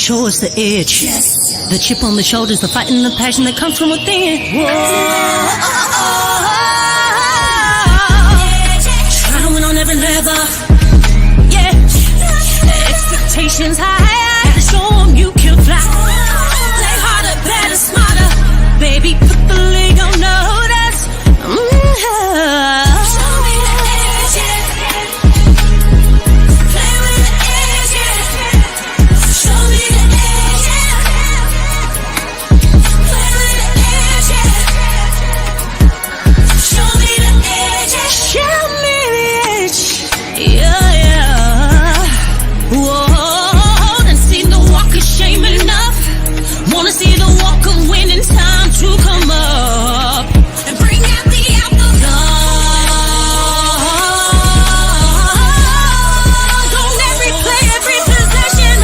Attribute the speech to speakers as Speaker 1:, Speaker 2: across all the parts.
Speaker 1: Show us the edge. The chip on the shoulders, the fight and the passion that comes from within. Whoa. Try to win on every level. Yeah. Expectations high. Gotta show them you can fly. Play harder, better, smarter. Baby, put the league on notice. Show me the edge, play with the edge, show me the edge, play with the edge, show me the edge, show me the edge, yeah. Whoa, and see the walk of shame enough. Wanna see the walk of winning, time to come up and bring out the don't every play, every possession.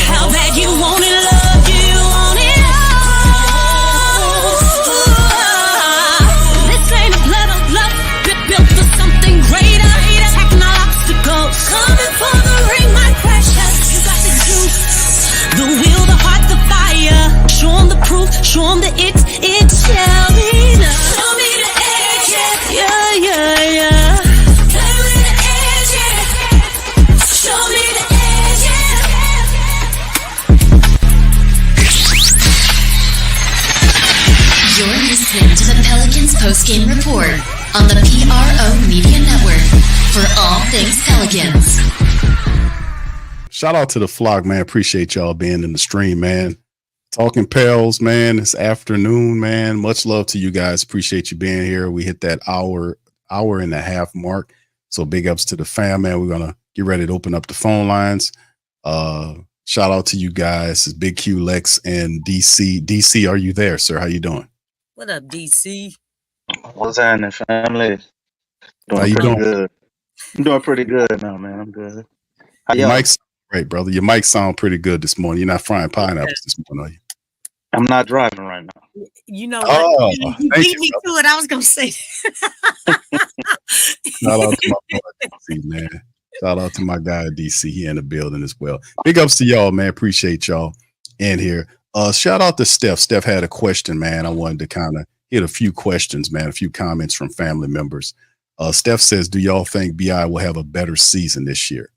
Speaker 1: How bad you want it, love, do you want it all? This ain't a blood of love, built for something greater. Attacking all obstacles, coming for the ring, my precious. You got the juice, the will, the heart, the fire. Show 'em the proof, show 'em that it shall be done. Show me the edge, yeah. Play with the edge, show me the edge,
Speaker 2: You're listening to the Pelicans Postgame Report on the PRO Media Network for all things Pelicans.
Speaker 3: Shout out to the flock, man. Appreciate y'all being in the stream, man. Talking Pels, man. It's afternoon, man. Much love to you guys. Appreciate you being here. We hit that hour and a half mark. So big ups to the fam, man. We're going to get ready to open up the phone lines. Shout out to you guys. It's Big Q, Lex, and DC. DC, are you there, sir? How you doing?
Speaker 1: What up, DC?
Speaker 4: What's happening, family?
Speaker 3: How you doing?
Speaker 4: Good. I'm doing pretty good now, man. I'm good. How
Speaker 3: Your
Speaker 4: y'all?
Speaker 3: mic's great, brother. Your mic sound pretty good this morning. You're not frying pineapples this morning, are you?
Speaker 4: I'm not driving right now.
Speaker 1: You know
Speaker 3: Oh,
Speaker 1: what? You
Speaker 3: thank
Speaker 1: beat
Speaker 3: you,
Speaker 1: me to it. I was gonna say.
Speaker 3: Shout out to my boy DC, man. Shout out to my guy DC. He in the building as well. Big ups to y'all, man. Appreciate y'all in here. Shout out to Steph. Steph had a question, man. I wanted to kind of hit a few questions, man. A few comments from family members. Steph says, "Do y'all think BI will have a better season this year?"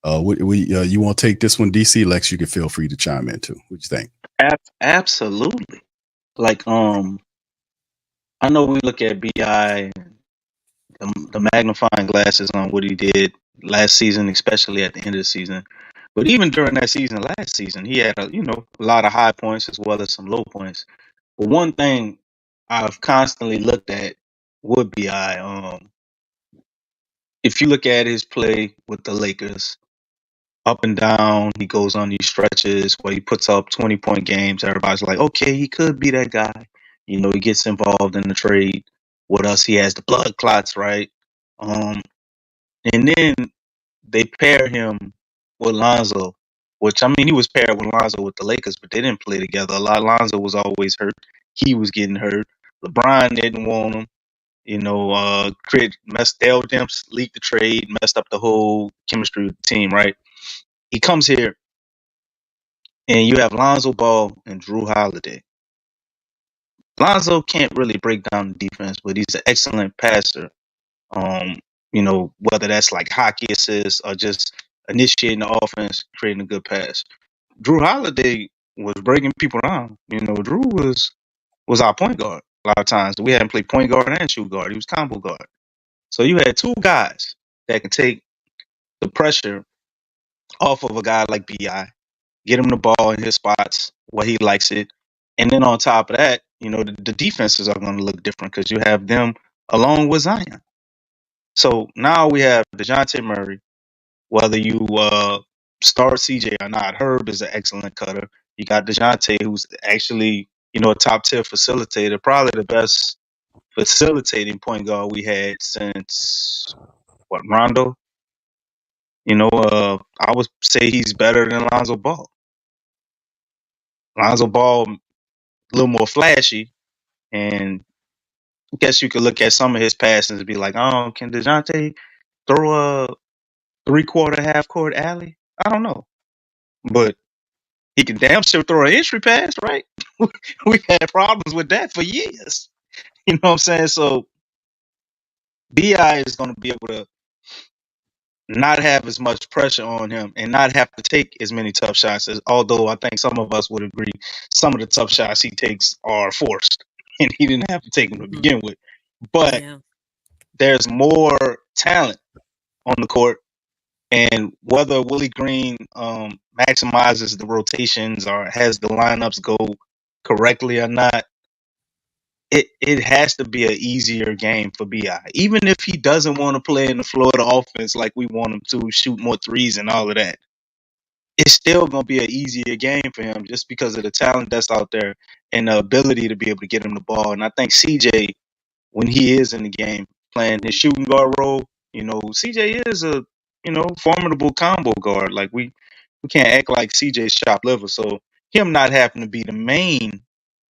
Speaker 3: You want to take this one, DC? Lex, you can feel free to chime in too. What you think?
Speaker 4: Absolutely. Like, I know we look at BI, the magnifying glasses on what he did last season, especially at the end of the season. But even during that season, last season, he had a lot of high points as well as some low points. But one thing I've constantly looked at would BI. If you look at his play with the Lakers, up and down, he goes on these stretches where he puts up 20-point games. Everybody's like, okay, he could be that guy. He gets involved in the trade with us. He has the blood clots, right? And then they pair him with Lonzo, which, I mean, he was paired with Lonzo with the Lakers, but they didn't play together a lot. Lonzo was always hurt. He was getting hurt. LeBron didn't want him. Dale Demps leaked the trade, messed up the whole chemistry of the team, right? He comes here, and you have Lonzo Ball and Drew Holiday. Lonzo can't really break down the defense, but he's an excellent passer. Whether that's like hockey assists or just initiating the offense, creating a good pass. Drew Holiday was breaking people down. Drew was our point guard a lot of times. We had him play point guard and shoot guard. He was combo guard. So you had two guys that can take the pressure off of a guy like BI, get him the ball in his spots where he likes it. And then on top of that, the defenses are going to look different because you have them along with Zion. So now we have DeJounte Murray, whether you start CJ or not. Herb is an excellent cutter. You got DeJounte, who's actually, a top tier facilitator, probably the best facilitating point guard we had since, Rondo? I would say he's better than Lonzo Ball. Lonzo Ball, a little more flashy, and I guess you could look at some of his passes and be like, oh, can DeJounte throw a 3/4 half court alley? I don't know. but he can damn sure throw an entry pass, right? We've had problems with that for years. You know what I'm saying? So Bi is going to be able to not have as much pressure on him and not have to take as many tough shots. As although I think some of us would agree, some of the tough shots he takes are forced, and he didn't have to take them to begin with. But
Speaker 5: Yeah.
Speaker 4: there's more talent on the court, and whether Willie Green maximizes the rotations or has the lineups go correctly or not, it has to be an easier game for Bi. Even if he doesn't want to play in the Florida offense like we want him to, shoot more threes and all of that, it's still gonna be an easier game for him just because of the talent that's out there and the ability to be able to get him the ball. And I think CJ, when he is in the game playing his shooting guard role, CJ is a formidable combo guard. Like we can't act like CJ's chopped liver. So him not having to be the main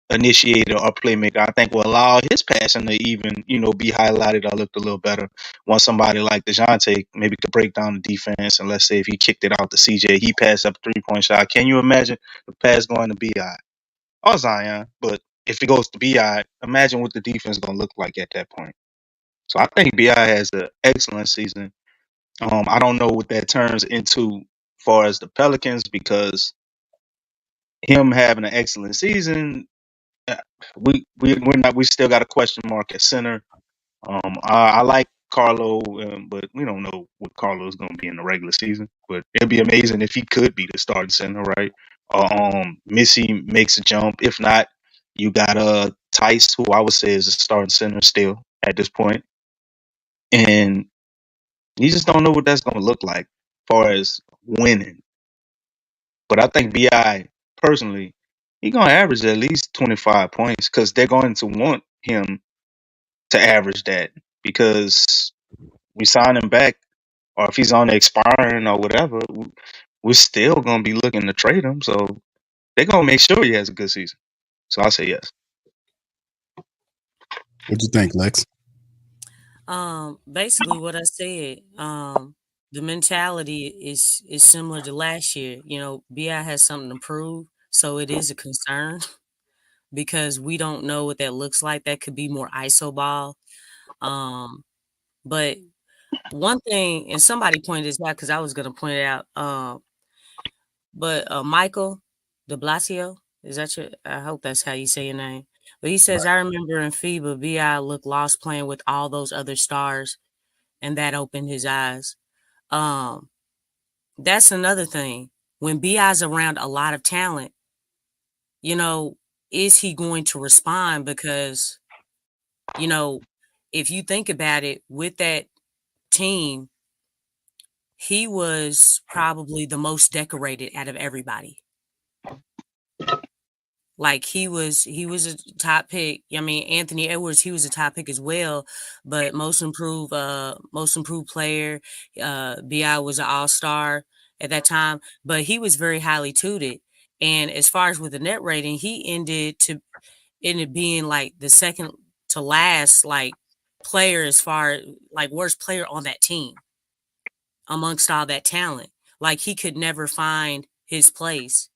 Speaker 4: initiator or playmaker, I think will allow his passing to even, be highlighted or looked a little better once somebody like DeJounte maybe could break down the defense. And let's say if he kicked it out to CJ, he passed up a 3-point shot. Can you imagine the pass going to Bi or Zion? But if it goes to Bi, imagine what the defense is going to look like at that point. So I think Bi has an excellent season. I don't know what that turns into far as the Pelicans, because him having an excellent season, we still got a question mark at center. I like Carlo, but we don't know what Carlo's going to be in the regular season. But it'd be amazing if he could be the starting center, right? Missy makes a jump. If not, you got Tice, who I would say is a starting center still at this point, and you just don't know what that's going to look like as far as winning. But I think Bi personally, he's going to average at least 25 points because they're going to want him to average that, because we sign him back, or if he's on the expiring or whatever, we're still going to be looking to trade him. So they're going to make sure he has a good season. So I'll say yes.
Speaker 3: What do you think, Lex?
Speaker 5: Basically what I said. The mentality is similar to last year. Bi has something to prove, so it is a concern because we don't know what that looks like. That could be more ISO ball. But one thing, and somebody pointed this out because I was going to point it out. But Michael De Blasio, is that your? I hope that's how you say your name. But he says, I remember in FIBA, Bi looked lost playing with all those other stars, and that opened his eyes. That's another thing. When Bi's around a lot of talent, is he going to respond? Because, if you think about it, with that team, he was probably the most decorated out of everybody. Like he was a top pick. I mean, Anthony Edwards, he was a top pick as well, but most improved player. Bi was an all-star at that time, but he was very highly touted. And as far as with the net rating, he ended being like the second to last like player as far like worst player on that team amongst all that talent. Like he could never find his place.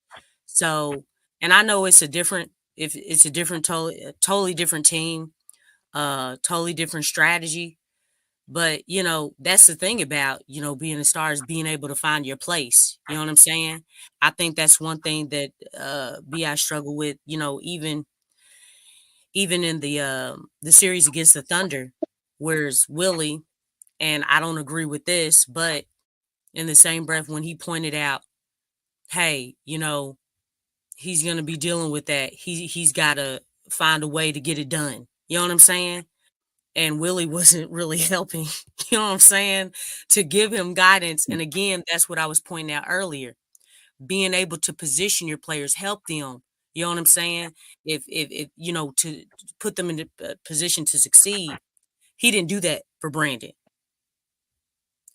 Speaker 5: So, and I know it's a different totally different team, totally different strategy. But that's the thing about being a star is being able to find your place. You know what I'm saying? I think that's one thing that Bi struggle with. Even in the series against the Thunder, whereas Willie, and I don't agree with this, but in the same breath when he pointed out, hey, he's gonna be dealing with that. He's gotta find a way to get it done. You know what I'm saying? And Willie wasn't really helping, you know what I'm saying, to give him guidance. And again, that's what I was pointing out earlier. Being able to position your players, help them. You know what I'm saying? If to put them in a position to succeed. He didn't do that for Brandon.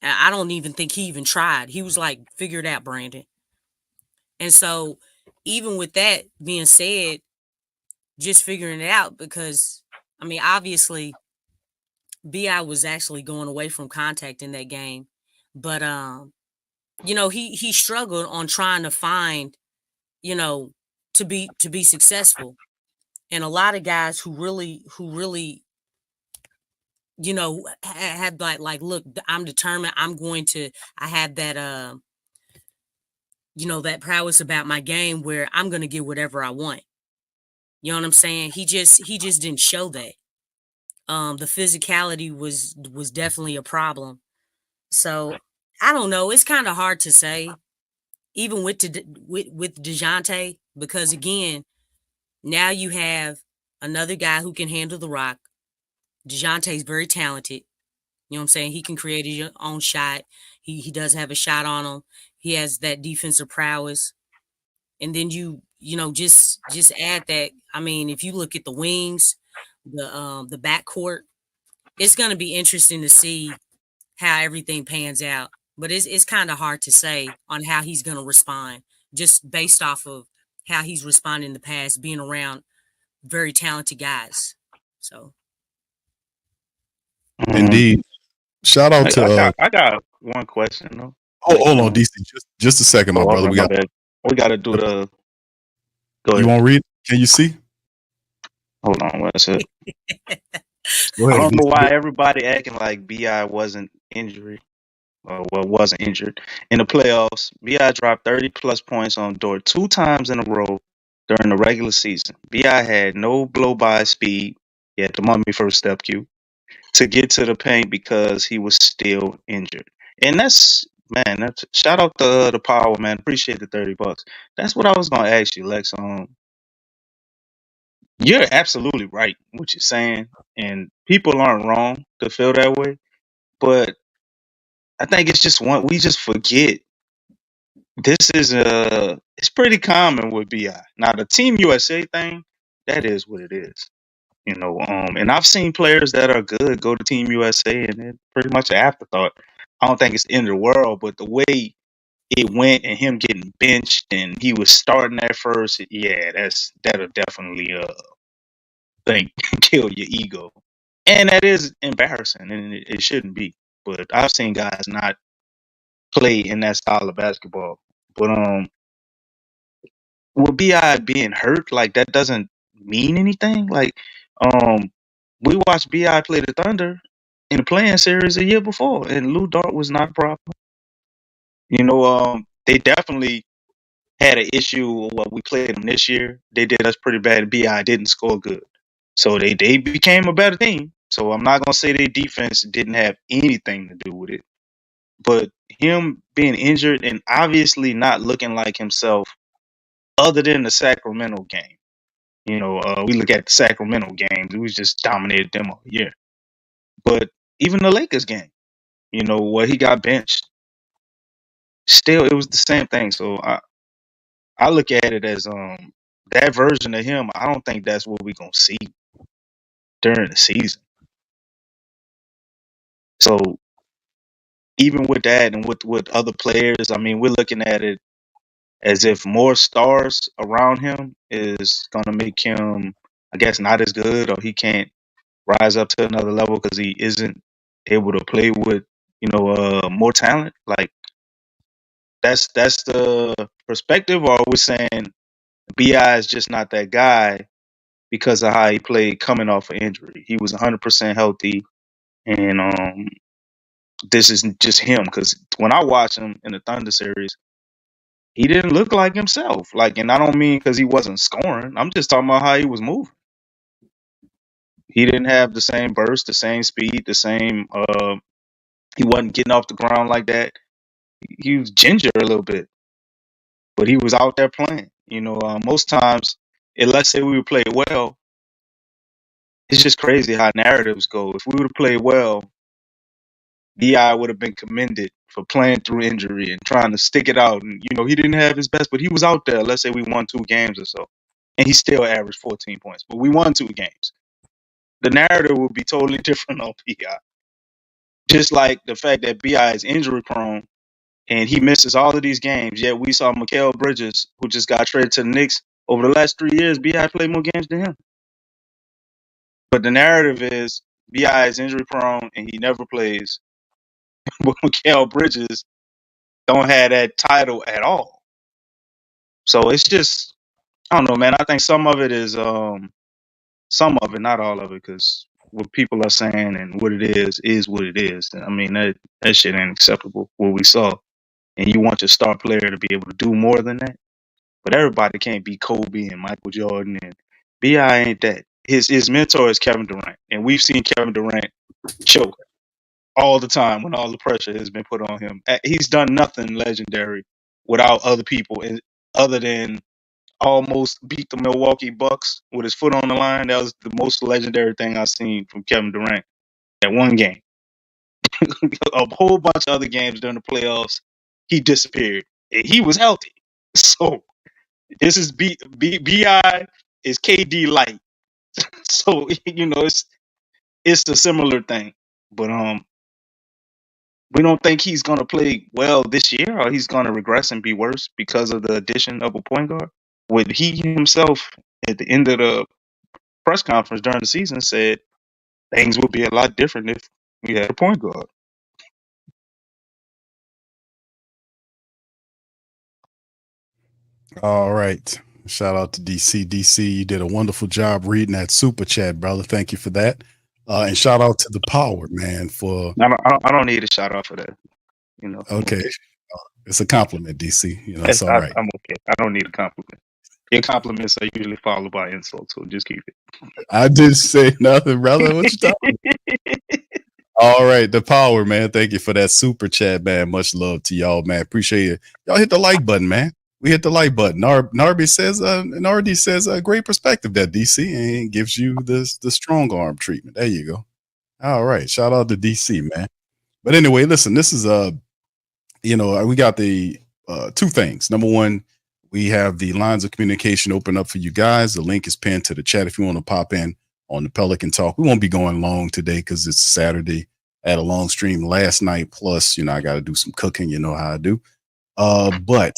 Speaker 5: I don't even think he even tried. He was like, figure it out, Brandon. And so even with that being said, just figuring it out, because I mean, obviously Bi was actually going away from contact in that game, but he struggled on trying to find, to be successful. And a lot of guys who really have look, I'm determined. I have that that prowess about my game where I'm going to get whatever I want. You know what I'm saying? He just didn't show that. The physicality was definitely a problem. So I don't know. It's kind of hard to say, even with DeJounte, because again, now you have another guy who can handle the rock. DeJounte's very talented. You know what I'm saying? He can create his own shot. He does have a shot on him. He has that defensive prowess. And then just add that. I mean, if you look at the wings, the backcourt, it's going to be interesting to see how everything pans out. But it's kind of hard to say on how he's going to respond, just based off of how he's responded in the past, being around very talented guys. So,
Speaker 3: Indeed. Shout out to.
Speaker 4: I got one question though.
Speaker 3: Hold on, DC. Just a second, my brother.
Speaker 4: My bad. We got to do the. Go ahead.
Speaker 3: You want to read? Can you see?
Speaker 4: Hold on, what's it?
Speaker 3: Go ahead,
Speaker 4: I don't know
Speaker 3: DC.
Speaker 4: why everybody acting like Bi wasn't wasn't injured in the playoffs. Bi dropped 30+ points on Dort 2 times in a row during the regular season. Bi had no blow by speed. He had the mummy first step cue to get to the paint because he was still injured. And that's shout out to the power, man. Appreciate the $30. That's what I was gonna ask you, Lex. You're absolutely right what you're saying, and people aren't wrong to feel that way. But I think it's just we just forget this is it's pretty common with Bi. Now the Team USA thing, that is what it is. And I've seen players that are good go to Team USA and it's pretty much an afterthought. I don't think it's the end of the world, but the way it went and him getting benched and he was starting at first, yeah, that'll definitely think kill your ego. And that is embarrassing and it shouldn't be. But I've seen guys not play in that style of basketball. But with Bi being hurt, like that doesn't mean anything. Like we watched Bi play the Thunder in the playing series a year before, and Lou Dort was not a problem. They definitely had an issue. Well, we played them this year. They did us pretty bad. Bi didn't score good, so they became a better team. So I'm not gonna say their defense didn't have anything to do with it, but him being injured and obviously not looking like himself, other than the Sacramento game. We look at the Sacramento games, we just dominated them all year. But even the Lakers game, where he got benched, still it was the same thing. So I look at it as that version of him. I don't think that's what we're gonna see during the season. So even with that and with other players, I mean, we're looking at it as if more stars around him is gonna make him, I guess, not as good, or he can't rise up to another level because he isn't able to play with more talent. Like that's the perspective, or we're saying Bi is just not that guy because of how he played coming off an injury. He was 100% healthy, and this is just him. Because when I watched him in the Thunder series, he didn't look like himself. Like, and I don't mean because he wasn't scoring. I'm just talking about how he was moving. He didn't have the same burst, the same speed, the same. He wasn't getting off the ground like that. He was ginger a little bit, but he was out there playing. Most times, let's say we would play well, it's just crazy how narratives go. If we would have played well, Bi would have been commended for playing through injury and trying to stick it out. And he didn't have his best, but he was out there. Let's say we won 2 games or so, and he still averaged 14 points, but we won 2 games. The narrative would be totally different on Bi. Just like the fact that Bi is injury prone and he misses all of these games. Yet we saw Mikal Bridges, who just got traded to the Knicks, over the last 3 years, Bi played more games than him. But the narrative is Bi is injury prone and he never plays. But Mikal Bridges don't have that title at all. So it's just, I don't know, man. I think some of it is some of it, not all of it, because what people are saying and what it is what it is. I mean, that shit ain't acceptable, what we saw. And you want your star player to be able to do more than that. But everybody can't be Kobe and Michael Jordan, and B.I. ain't that. His mentor is Kevin Durant. And we've seen Kevin Durant choke all the time when all the pressure has been put on him. He's done nothing legendary without other people, other than almost beat the Milwaukee Bucks with his foot on the line. That was the most legendary thing I've seen from Kevin Durant. That one game. A whole bunch of other games during the playoffs, he disappeared. And he was healthy. So this is BI is KD light. So it's a similar thing. But we don't think he's gonna play well this year, or he's gonna regress and be worse because of the addition of a point guard. When he himself at the end of the press conference during the season said things would be a lot different if we had a point guard.
Speaker 3: All right. Shout out to DC. DC, you did a wonderful job reading that super chat, brother. Thank you for that. And shout out to the Power, man, for.
Speaker 4: I don't need a shout out for that.
Speaker 3: Okay. It's a compliment, DC. It's all right.
Speaker 4: I'm okay. I don't need a compliment. Your compliments are usually followed by insults, so just keep it.
Speaker 3: I didn't say nothing, brother. What you talking about? All right, the Power, man. Thank you for that super chat, man. Much love to y'all, man. Appreciate it. Y'all hit the like button, man. We hit the like button. Narby says, Nardi says, a great perspective that DC and gives you the strong arm treatment. There you go. All right, shout out to DC, man. But anyway, listen, this is we got the two things. Number one, we have the lines of communication open up for you guys. The link is pinned to the chat if you want to pop in on the Pelican Talk. We won't be going long today because it's Saturday. I had a long stream last night. Plus, I got to do some cooking. You know how I do. But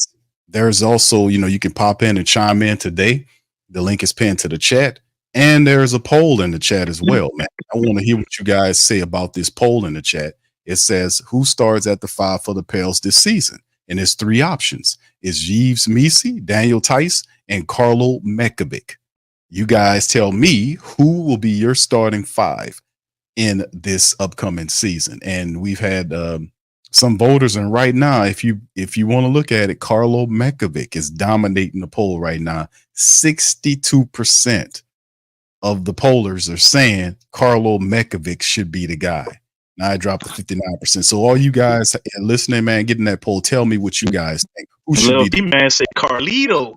Speaker 3: there's also, you can pop in and chime in today. The link is pinned to the chat. And there's a poll in the chat as well, man. I want to hear what you guys say about this poll in the chat. It says, who starts at the 5 for the Pels this season? And there's 3 options. It's Jeeves Misi, Daniel Tice, and Carlo Mekavic. You guys tell me who will be your starting 5 in this upcoming season. And we've had some voters, and right now, if you want to look at it, Carlo Mekavic is dominating the poll right now. 62% of the pollers are saying Carlo Mekavic should be the guy. Now I dropped to 59%. So all you guys listening, man, getting that poll, tell me what you guys think. Who should
Speaker 4: Little
Speaker 3: be?
Speaker 4: D-man said Carlito.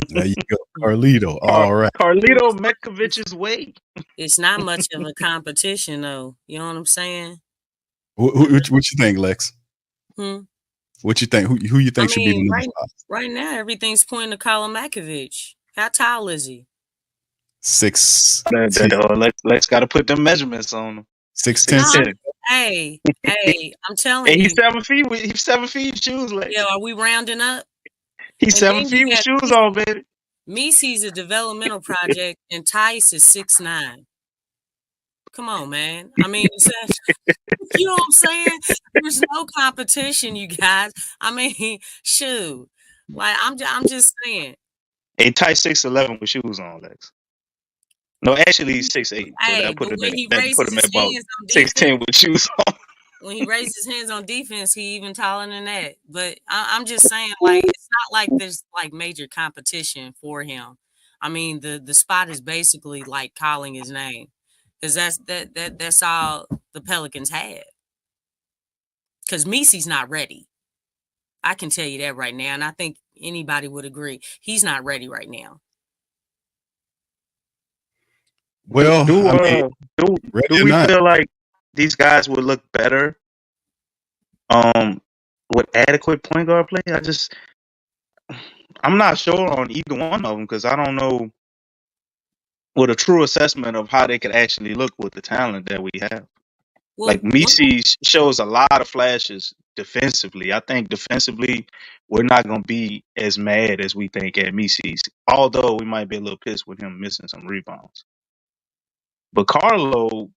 Speaker 3: There you go, Carlito. All right,
Speaker 4: Carlito Mekovic's way.
Speaker 5: It's not much of a competition, though. You know what I'm saying?
Speaker 3: What you think, Lex? What you think? Who you think should be the number 5?
Speaker 5: Right now, everything's pointing to Colin Mekavic. How tall is he?
Speaker 3: 6.
Speaker 4: Let's got to put them measurements on him.
Speaker 3: 6'10".
Speaker 5: Hey, I'm telling you.
Speaker 4: He's 7 feet. He's 7 feet shoes. Lex.
Speaker 5: Yeah, are we rounding up?
Speaker 4: He's 7 feet with shoes on, baby.
Speaker 5: Misi's a developmental project, and Tice is 6'9". Come on, man. I mean, you know what I'm saying? There's no competition, you guys. I mean, shoot. Like, I'm just saying.
Speaker 4: Hey, Tice 6'11" with shoes on, Lex. No, actually he's 6'8".
Speaker 5: Hey,
Speaker 4: so
Speaker 5: but when he raises his
Speaker 4: at about
Speaker 5: hands on defense,
Speaker 4: 6'10" with shoes on.
Speaker 5: When he raises his hands on defense, he even taller than that. But I'm just saying, like, it's not like there's like major competition for him. I mean, the spot is basically like calling his name, because that's all the Pelicans had. Because Misi's not ready. I can tell you that right now, and I think anybody would agree. He's not ready right now.
Speaker 3: Well,
Speaker 4: do we feel like these guys would look better with adequate point guard play? I'm not sure on either one of them, because I don't know what a true assessment of how they could actually look with the talent that we have. Well, like Misi shows a lot of flashes defensively. I think defensively we're not going to be as mad as we think at Misi's, although we might be a little pissed with him missing some rebounds. But Carlo,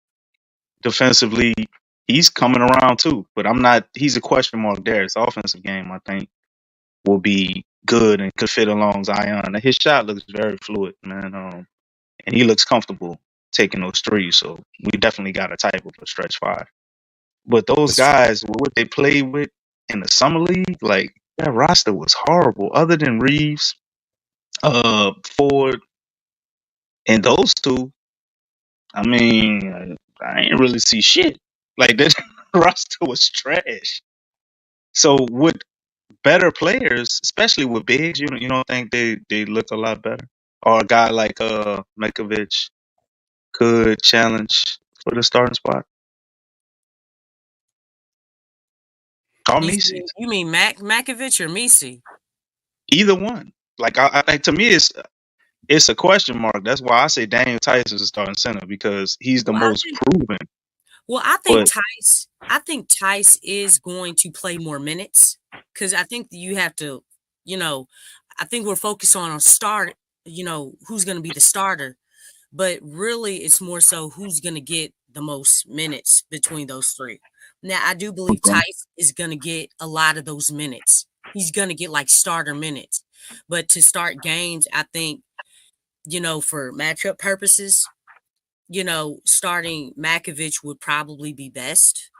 Speaker 4: defensively, he's coming around too. But I'm not. He's a question mark there. His offensive game, I think, will be good and could fit along Zion. His shot looks very fluid, man. And he looks comfortable taking those threes. So we definitely got a type of a stretch five. But those
Speaker 3: That's true.
Speaker 4: guys, what they played with in the summer league, like that roster was horrible. Other than Reeves, Ford, and those two, I mean, I ain't really see shit. Like that roster was trash. So with better players, especially with bigs, you don't think they look a lot better? Or a guy like Mekovic could challenge for the starting spot? Or Mises.
Speaker 5: You mean Makovich or Misi?
Speaker 4: Either one. Like I think to me it's a question mark. That's why I say Daniel Tice is a starting center because he's the
Speaker 5: Well,
Speaker 4: most proven.
Speaker 5: I think
Speaker 4: But
Speaker 5: Tice is going to play more minutes because I think you have to, I think we're focused on a start, who's going to be the starter, but really it's more so who's going to get the most minutes between those three. Now, I do believe Tice is going to get a lot of those minutes. He's going to get like starter minutes, but to start games, I think, for matchup purposes, starting Makovich would probably be best.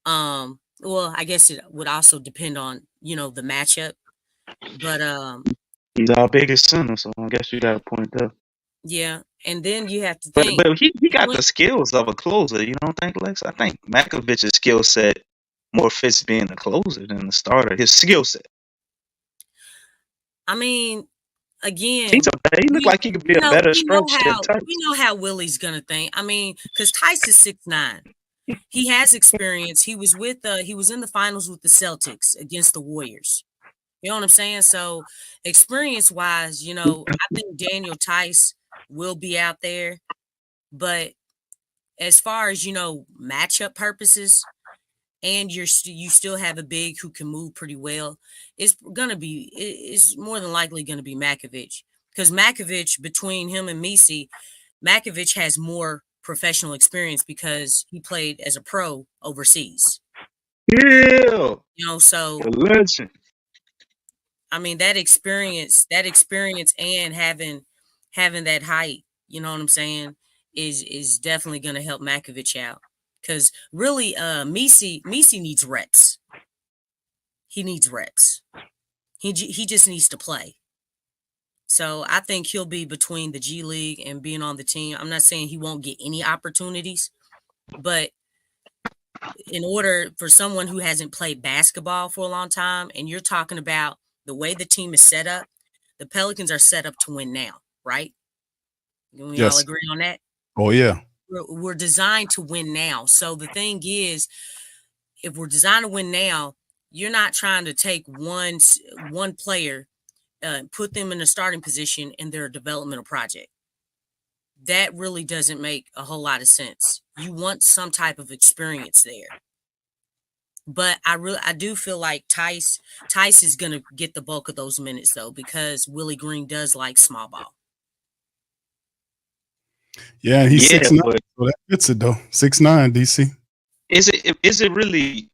Speaker 5: Well, I guess it would also depend on, the matchup. But
Speaker 4: he's our biggest center, so I guess you got a point there.
Speaker 5: yeah, and then you have to
Speaker 4: But
Speaker 5: think.
Speaker 4: he got the skills of a closer, you don't think, Lex? I think Makovic's skill set more fits being a closer than the starter. His skill set.
Speaker 5: I mean, again,
Speaker 4: he looked like he could be a better stretch than Tice.
Speaker 5: We know how Willie's gonna think. I mean, because Tice is 6'9". He has experience. He was in the finals with the Celtics against the Warriors. You know what I'm saying? So experience wise, I think Daniel Tice will be out there. But as far as, matchup purposes, and you still have a big who can move pretty well, it's more than likely going to be Makovich. Because Makovich, between him and Misi, Makovich has more professional experience because he played as a pro overseas.
Speaker 4: Yeah.
Speaker 5: So
Speaker 4: a legend.
Speaker 5: I mean that experience and having that height, you know what I'm saying, is definitely going to help Makovich out. Because really, Misi needs reps. He needs reps. He just needs to play. So I think he'll be between the G League and being on the team. I'm not saying he won't get any opportunities, but in order for someone who hasn't played basketball for a long time, and you're talking about the way the team is set up, the Pelicans are set up to win now, right? Can we all agree on that?
Speaker 3: Oh, yeah.
Speaker 5: We're designed to win now. So the thing is, if we're designed to win now, you're not trying to take one player, put them in a starting position in their developmental project. That really doesn't make a whole lot of sense. You want some type of experience there. But I do feel like Tice is going to get the bulk of those minutes, though, because Willie Green does like small ball.
Speaker 3: Yeah, and he's 6'9", so that fits it though. 6'9", DC.
Speaker 4: Is it really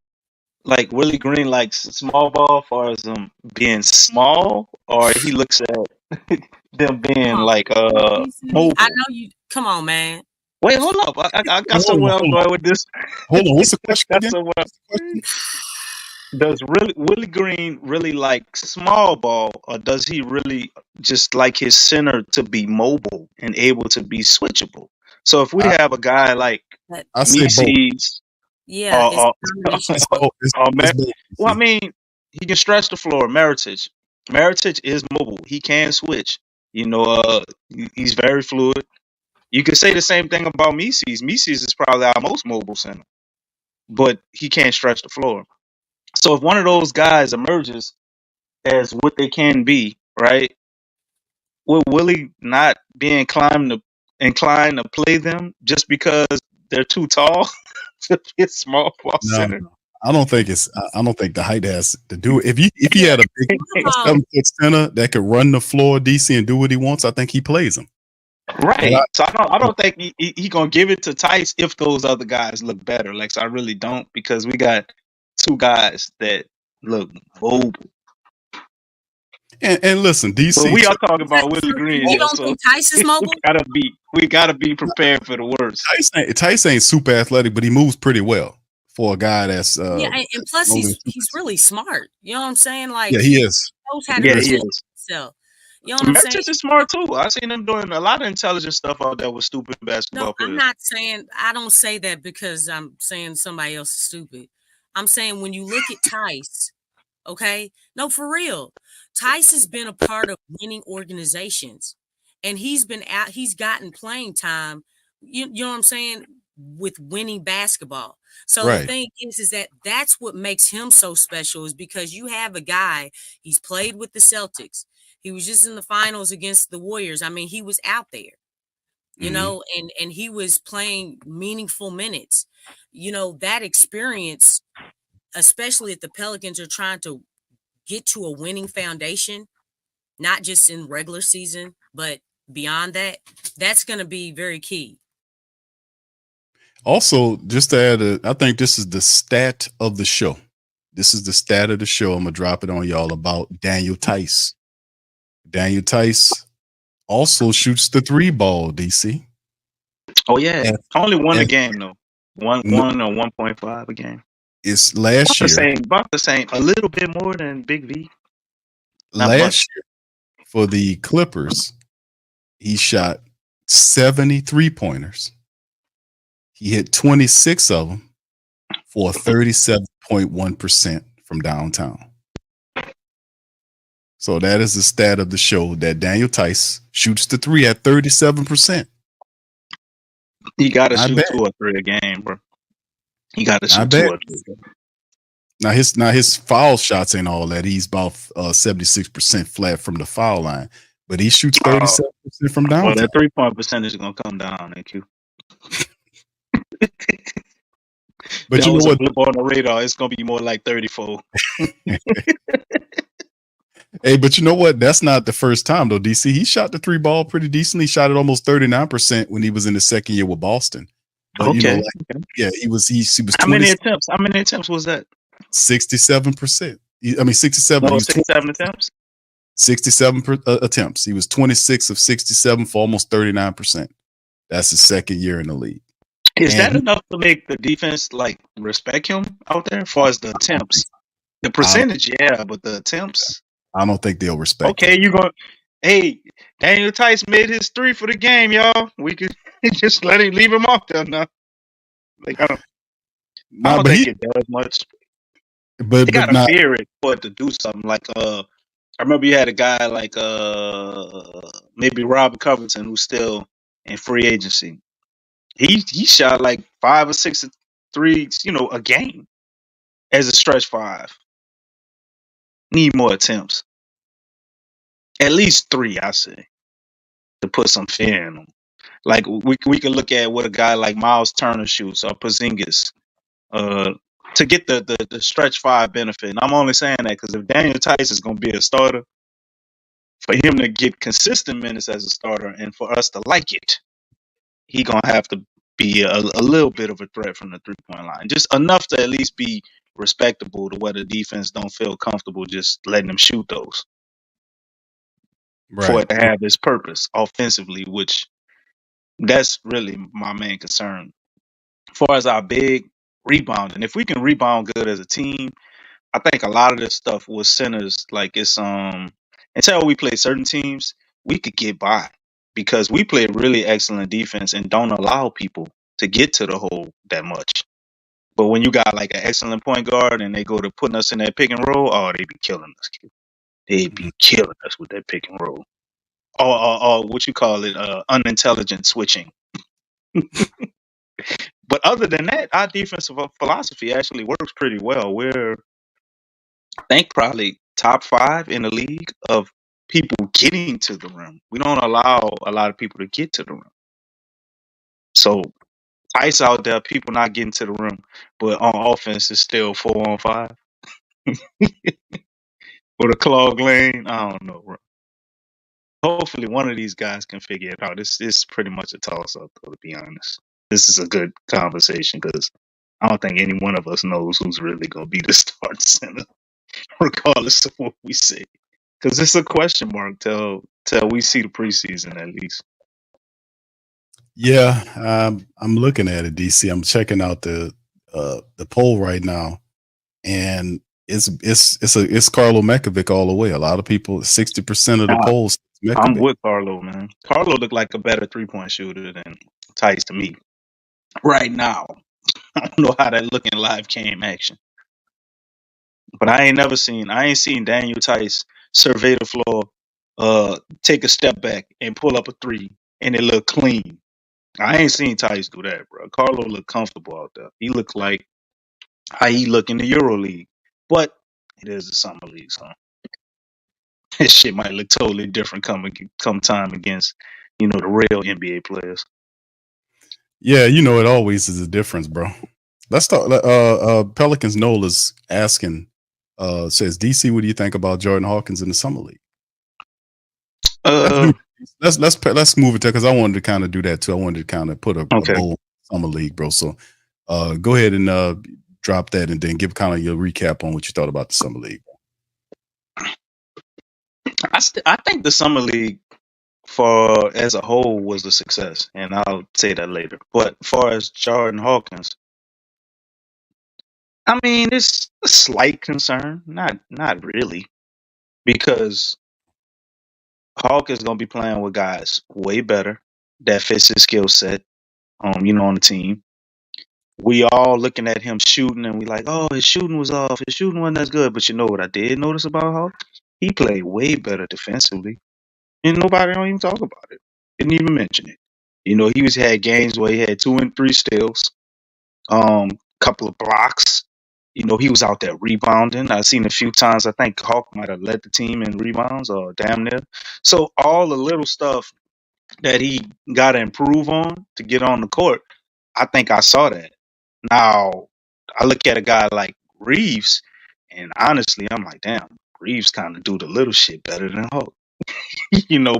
Speaker 4: like Willie Green likes small ball as far as being small, or he looks at them being like mobile?
Speaker 5: I know you. Come on, man.
Speaker 4: Wait, hold up. I got somewhere I'm going with this.
Speaker 3: Hold on, what's the question again?
Speaker 4: Does Willie Green really like small ball, or does he really just like his center to be mobile and able to be switchable? So if we have a guy like Mises, well, I mean, he can stretch the floor. Meritage is mobile. He can switch. He's very fluid. You could say the same thing about Mises. Mises is probably our most mobile center, but he can't stretch the floor. So if one of those guys emerges as what they can be, right, will Willie not be inclined to play them just because they're too tall to be a small ball center?
Speaker 3: No. I don't think the height has to do it. If he had a big 7-foot center that could run the floor, DC, and do what he wants, I think he plays him.
Speaker 4: Right. So I don't think he gonna give it to Tice if those other guys look better. Like, so I really don't, because we got two guys that look mobile.
Speaker 3: And listen,
Speaker 4: But
Speaker 3: DC
Speaker 4: we are
Speaker 3: took
Speaker 4: talking about Willie
Speaker 5: So
Speaker 4: Green
Speaker 5: you
Speaker 4: here,
Speaker 5: don't
Speaker 4: so
Speaker 5: think Tice is mobile?
Speaker 4: we gotta be prepared for the worst.
Speaker 3: Tice ain't super athletic, but he moves pretty well for a guy that's
Speaker 5: Yeah, and plus
Speaker 3: only
Speaker 5: he's really smart. You know what I'm saying? Like
Speaker 3: yeah, he is.
Speaker 5: knows how to
Speaker 4: Yeah, he
Speaker 5: present
Speaker 4: is.
Speaker 5: himself. You know what I'm saying?
Speaker 4: Memphis is smart too. I seen them doing a lot of intelligent stuff out there with stupid
Speaker 5: No,
Speaker 4: basketball
Speaker 5: I'm
Speaker 4: players.
Speaker 5: not saying I don't say that because I'm saying somebody else is stupid. I'm saying when you look at Tice, okay? No, for real. Tice has been a part of winning organizations. And he's gotten playing time, you know what I'm saying, with winning basketball. So the
Speaker 3: Right.
Speaker 5: thing is that that's what makes him so special, is because you have a guy, he's played with the Celtics. He was just in the finals against the Warriors. I mean, he was out there, you know, and he was playing meaningful minutes. You know, that experience, especially if the Pelicans are trying to get to a winning foundation, not just in regular season, but beyond that, that's going to be very key.
Speaker 3: Also, just to add, I think this is the stat of the show. This is the stat of the show. I'm gonna drop it on y'all about Daniel Tice. Daniel Tice also shoots the 3 ball, DC.
Speaker 4: Oh yeah,
Speaker 3: At-
Speaker 4: only one a
Speaker 3: at-
Speaker 4: game though. One
Speaker 3: no,
Speaker 4: or 1.5 a game.
Speaker 3: it's last year.
Speaker 4: About the same, a little bit more than Big V. Not
Speaker 3: Last
Speaker 4: much.
Speaker 3: year for the Clippers, he shot 73 pointers. He hit 26 of them for 37.1% from downtown. So that is the stat of the show, that Daniel Tice shoots the 3 at 37%.
Speaker 4: You got to
Speaker 3: Not
Speaker 4: shoot
Speaker 3: bad.
Speaker 4: 2 or 3 a game, bro. You got to
Speaker 3: Not
Speaker 4: shoot 2
Speaker 3: bad.
Speaker 4: or 3 a game.
Speaker 3: Now his foul shots ain't all that. He's about 76% flat from the foul line, but he shoots 37% from
Speaker 4: Well,
Speaker 3: downtown.
Speaker 4: that 3-point percentage is gonna come down, AQ.
Speaker 3: But
Speaker 4: that
Speaker 3: you know
Speaker 4: was a
Speaker 3: what?
Speaker 4: blip on the radar. It's gonna be more like 34.
Speaker 3: Hey, but you know what? That's not the first time though, DC. He shot the 3 ball pretty decently. He shot it almost 39% when he was in the second year with Boston. But you know,
Speaker 4: Okay.
Speaker 3: like, yeah, he was
Speaker 4: How many attempts? How many attempts was that?
Speaker 3: 67%. I mean 67.
Speaker 4: No,
Speaker 3: He was
Speaker 4: 67 attempts.
Speaker 3: 67 attempts. He was 26 of 67 for almost 39%. That's his second year in the league.
Speaker 4: Is
Speaker 3: And
Speaker 4: that enough to make the defense like respect him out there as far as the attempts? The percentage, yeah, but the attempts.
Speaker 3: I don't think they'll respect
Speaker 4: Okay,
Speaker 3: him.
Speaker 4: you going? Hey, Daniel Tice made his 3 for the game, y'all. We could just leave him off there now. Like I don't think it does much.
Speaker 3: But
Speaker 4: They gotta
Speaker 3: not
Speaker 4: fear it for it to do something. Like I remember you had a guy like maybe Robert Covington, who's still in free agency. He shot like 5 or 6 threes, you know, a game as a stretch 5. Need more attempts. At least 3, I say, to put some fear in them. Like we could look at what a guy like Miles Turner shoots or Porzingis, to get the stretch 5 benefit. And I'm only saying that because if Daniel Tice is going to be a starter, for him to get consistent minutes as a starter and for us to like it, he gonna have to be a little bit of a threat from the 3-point line, just enough to at least be respectable to where the defense don't feel comfortable just letting him shoot those, for
Speaker 3: right.
Speaker 4: it to have its purpose offensively, which that's really my main concern. As far as our big rebounding, if we can rebound good as a team, I think a lot of this stuff with centers, like it's until we play certain teams, we could get by because we play really excellent defense and don't allow people to get to the hole that much. But when you got like an excellent point guard and they go to putting us in that pick and roll, oh, they be killing us. They be killing us with that pick and roll. Or what you call it, unintelligent switching. But other than that, our defensive philosophy actually works pretty well. We're, I think, probably top 5 in the league of people getting to the rim. We don't allow a lot of people to get to the rim. So ice out there, people not getting to the rim, but on offense it's still 4 on 5. Or the clog lane. I don't know, bro. Hopefully, one of these guys can figure it out. It's pretty much a toss up, though, to be honest. This is a good conversation because I don't think any one of us knows who's really going to be the start center, regardless of what we say. Because it's a question mark till we see the preseason at least.
Speaker 3: Yeah, I'm looking at it, DC. I'm checking out the poll right now, and it's Carlo Mekovic all the way. A lot of people, 60% of the
Speaker 4: Uh,
Speaker 3: polls,
Speaker 4: I'm
Speaker 3: Mekovic.
Speaker 4: with Carlo, man. Carlo looked like a better 3-point shooter than Tice to me right now. I don't know how that look in live cam action, but I ain't seen Daniel Tice survey the floor, take a step back and pull up a three, and it look clean. I ain't seen Tice do that, bro. Carlo looked comfortable out there. He looked like how he look in the Euro League, but it is the summer league, so this shit might look totally different come time against the real NBA players.
Speaker 3: Yeah, it always is a difference, bro. Let's talk. Pelicans Nola's asking, says, DC, what do you think about Jordan Hawkins in the summer league?
Speaker 4: Uh,
Speaker 3: Let's move it to, because I wanted to kind of do that too. I wanted to kind of put a
Speaker 4: okay.
Speaker 3: bowl summer league, bro. So go ahead and drop that, and then give kind of your recap on what you thought about the summer league.
Speaker 4: I think the summer league for as a whole was a success, and I'll say that later. But far as Jordan Hawkins, I mean, it's a slight concern, not really, because Hawk is gonna be playing with guys way better that fits his skill set. On the team. We all looking at him shooting, and we like, oh, his shooting was off. His shooting wasn't as good. But you know what I did notice about Hawk? He played way better defensively, and nobody don't even talk about it. Didn't even mention it. Had games where he had 2 and 3 steals, couple of blocks. He was out there rebounding. I've seen a few times. I think Hawk might have led the team in rebounds or damn near. So all the little stuff that he got to improve on to get on the court, I think I saw that. Now, I look at a guy like Reeves, and honestly, I'm like, damn, Reeves kind of do the little shit better than Hawk.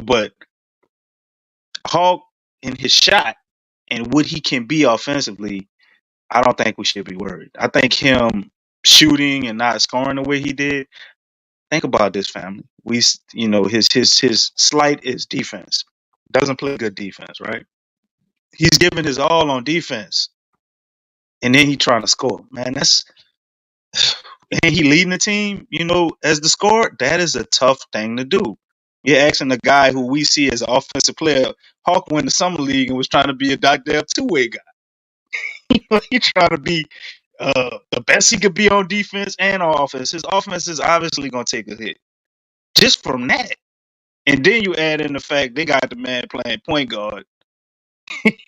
Speaker 4: But Hawk in his shot and what he can be offensively, I don't think we should be worried. I think him shooting and not scoring the way he did. Think about this, family. His slight is defense. Doesn't play good defense, right? He's giving his all on defense, and then he trying to score. Man, and he leading the team. As the scorer, that is a tough thing to do. You're asking the guy who we see as an offensive player. Hawk won the summer league and was trying to be a goddamn two-way guy. He trying to be the best he could be on defense and on offense. His offense is obviously going to take a hit just from that. And then you add in the fact they got the man playing point guard.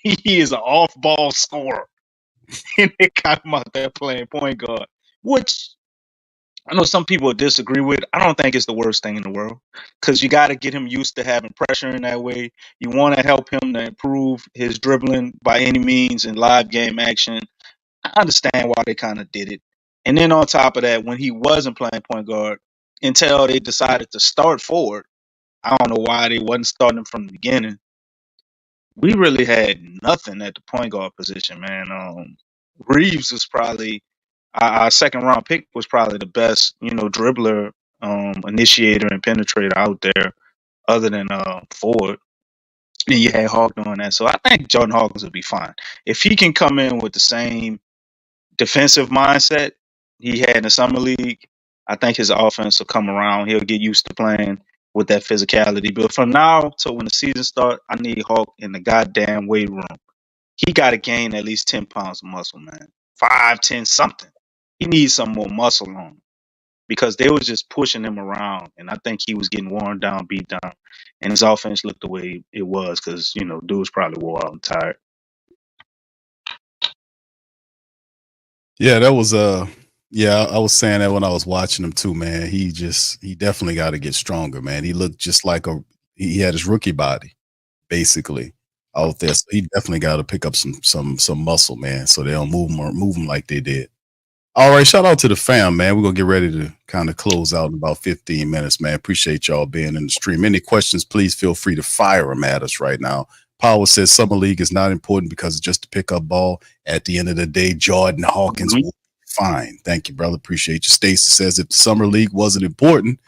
Speaker 4: He is an off-ball scorer. And they got him out there playing point guard, which I know some people disagree with. I don't think it's the worst thing in the world, because you got to get him used to having pressure in that way. You want to help him to improve his dribbling by any means in live game action. I understand why they kind of did it. And then on top of that, when he wasn't playing point guard, until they decided to start forward, I don't know why they wasn't starting from the beginning. We really had nothing at the point guard position, man. Reeves was probably our second round pick, was probably the best, dribbler, initiator, and penetrator out there, other than Ford. And you had Hawk doing that, so I think Jordan Hawkins will be fine if he can come in with the same defensive mindset he had in the summer league. I think his offense will come around. He'll get used to playing with that physicality. But from now to when the season starts, I need Hawk in the goddamn weight room. He got to gain at least 10 pounds of muscle, man. 5, 10, something. He needs some more muscle on him, because they was just pushing him around, and I think he was getting worn down, beat down, and his offense looked the way it was because, dude was probably wore out and tired.
Speaker 3: Yeah, that was yeah, I was saying that when I was watching him too, man. He definitely got to get stronger, man. He looked just like he had his rookie body, basically, out there. So he definitely got to pick up some muscle, man, so they don't move him like they did. All right, shout out to the fam, man. We're gonna get ready to kind of close out in about 15 minutes, man. Appreciate y'all being in the stream. Any questions, please feel free to fire them at us right now. Power says Summer League is not important because it's just a pickup ball. At the end of the day, Jordan Hawkins will be fine. Thank you, brother. Appreciate you. Stacy says if the Summer League wasn't important,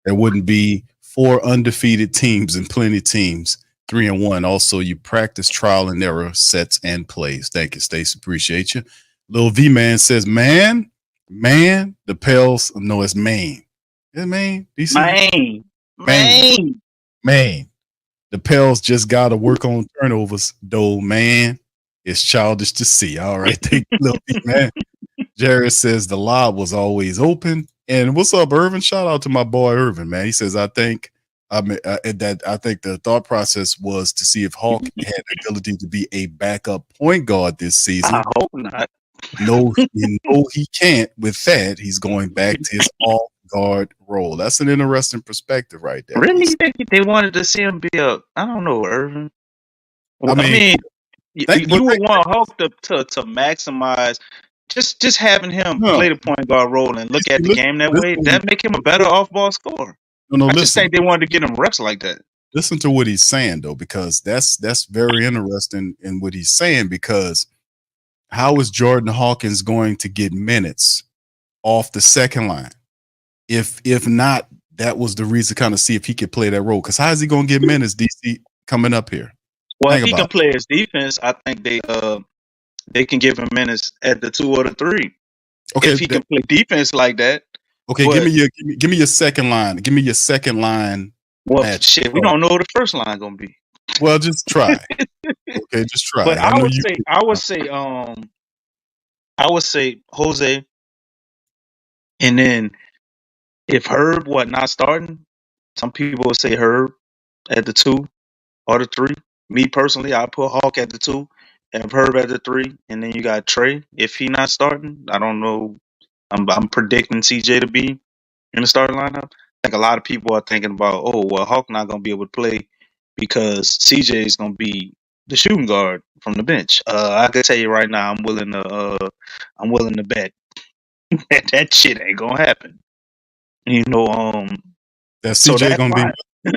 Speaker 3: there wouldn't be 4 undefeated teams and plenty teams 3-1. Also, you practice trial and error sets and plays. Thank you, Stacy. Appreciate you. Lil V Man says, man, the Pels. No, it's Maine. Is it Maine? DC? Maine. The Pels just got to work on turnovers, though, man. It's childish to see. All right. Thank you, Lil V Man. Jared says the lob was always open. And what's up, Irvin? Shout out to my boy Irvin, man. He says, I think the thought process was to see if Hawk had the ability to be a backup point guard this season.
Speaker 4: I hope not.
Speaker 3: No, he can't. With that, he's going back to his off guard role. That's an interesting perspective right there.
Speaker 4: Really? You think they wanted to see him be a, I don't know, Irvin. I mean you would want Hawk to maximize just having him play the point guard role and look at the game that way. That make him a better off ball scorer. I just think they wanted to get him reps like that.
Speaker 3: Listen to what he's saying though, because that's very interesting in what he's saying, because how is Jordan Hawkins going to get minutes off the second line? If not, that was the reason to kind of see if he could play that role. Because how is he going to get minutes, DC, coming up here?
Speaker 4: Well, if he can play his defense, I think they can give him minutes at the 2 or the 3. Okay, if he can play defense like that.
Speaker 3: Okay, give me your second line. Give me your second line.
Speaker 4: Well, shit, we don't know what the first line gonna be.
Speaker 3: Well, just try. Okay, just try.
Speaker 4: But I would say Jose, and then if Herb not starting, some people would say Herb at the 2 or the 3. Me personally, I put Hawk at the 2 and Herb at the 3, and then you got Trey. If he not starting, I don't know. I'm predicting CJ to be in the starting lineup. I think a lot of people are thinking about, Hawk not gonna be able to play because CJ is gonna be the shooting guard from the bench. I can tell you right now, I'm willing to bet that shit ain't gonna happen. You know,
Speaker 3: that's CJ gonna be.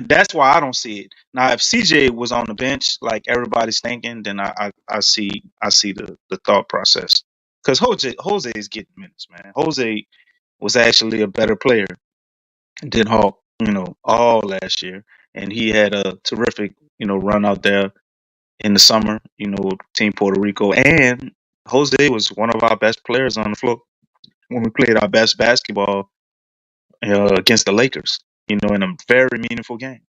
Speaker 4: That's why I don't see it. Now, if CJ was on the bench like everybody's thinking, then I see the thought process. Because Jose is getting minutes, man. Jose was actually a better player than Hawk, all last year. And he had a terrific, run out there in the summer, Team Puerto Rico. And Jose was one of our best players on the floor when we played our best basketball against the Lakers, in a very meaningful game.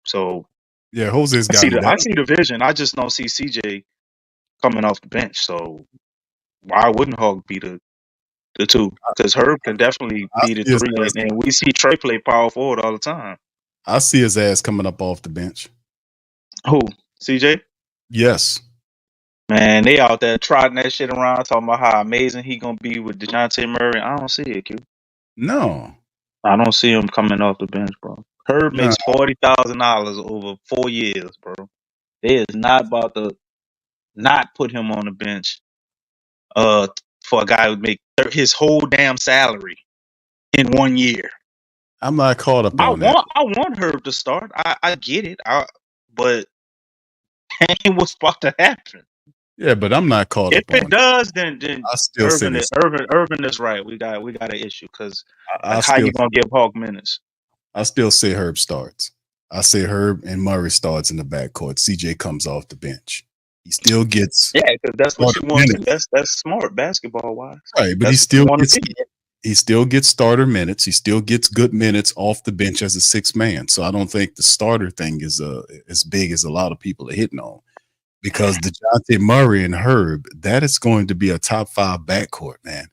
Speaker 4: So
Speaker 3: yeah, Jose's got
Speaker 4: I see the vision. I just don't see CJ coming off the bench. So why wouldn't Hawk be the 2? Because Herb can definitely be the 3, and we see Trey play power forward all the time.
Speaker 3: I see his ass coming up off the bench.
Speaker 4: Who? CJ?
Speaker 3: Yes.
Speaker 4: Man, they out there trotting that shit around, talking about how amazing he gonna be with DeJounte Murray. I don't see it, Q.
Speaker 3: No.
Speaker 4: I don't see him coming off the bench, bro. Herb makes $40,000 over 4 years, bro. They is not about to not put him on the bench for a guy who make his whole damn salary in 1 year.
Speaker 3: I'm not caught up on that.
Speaker 4: I want Herb to start. I get it. But that ain't what's about to happen.
Speaker 3: Yeah, but I'm not caught up on it.
Speaker 4: If it does, then
Speaker 3: I still
Speaker 4: Irvin is right. We got an issue because how you gonna give Hawk minutes?
Speaker 3: I still say Herb starts. I say Herb and Murray starts in the backcourt. CJ comes off the bench. He still gets
Speaker 4: because that's what you want. That's smart basketball wise.
Speaker 3: Right, but he still gets starter minutes. He still gets good minutes off the bench as a 6th man. So I don't think the starter thing is as big as a lot of people are hitting on. Because DeJounte Murray and Herb, that is going to be a top 5 backcourt, man,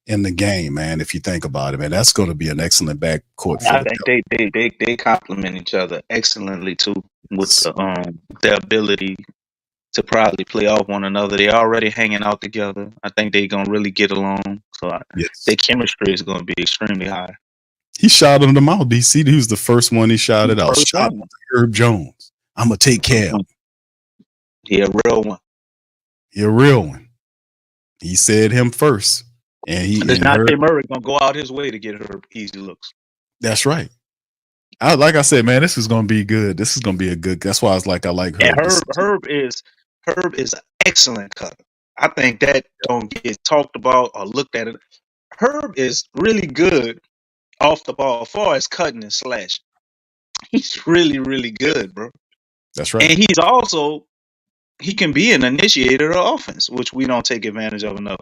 Speaker 3: in the game, man. If you think about it, man, that's going to be an excellent backcourt.
Speaker 4: I think they complement each other excellently too, with their ability to probably play off one another. They're already hanging out together. I think they're gonna really get along. So their chemistry is gonna be extremely high.
Speaker 3: He shouted them out. DC, he was the first one he shouted out. Shout out to Herb Jones. I'm gonna take care of him.
Speaker 4: He a real one.
Speaker 3: He a real one. He said him first. And he and
Speaker 4: Dejounte
Speaker 3: Herb,
Speaker 4: Murray gonna go out his way to get her easy looks.
Speaker 3: that's right. Like I said, man, this is gonna be good. This is gonna be a good. That's why I was like, I like
Speaker 4: And
Speaker 3: Herb.
Speaker 4: Herb is an excellent cutter. I think that don't get talked about or looked at. It. Herb is really good off the ball as far as cutting and slash. He's really, really good, bro.
Speaker 3: That's right.
Speaker 4: And he's also he can be an initiator of offense, which we don't take advantage of enough.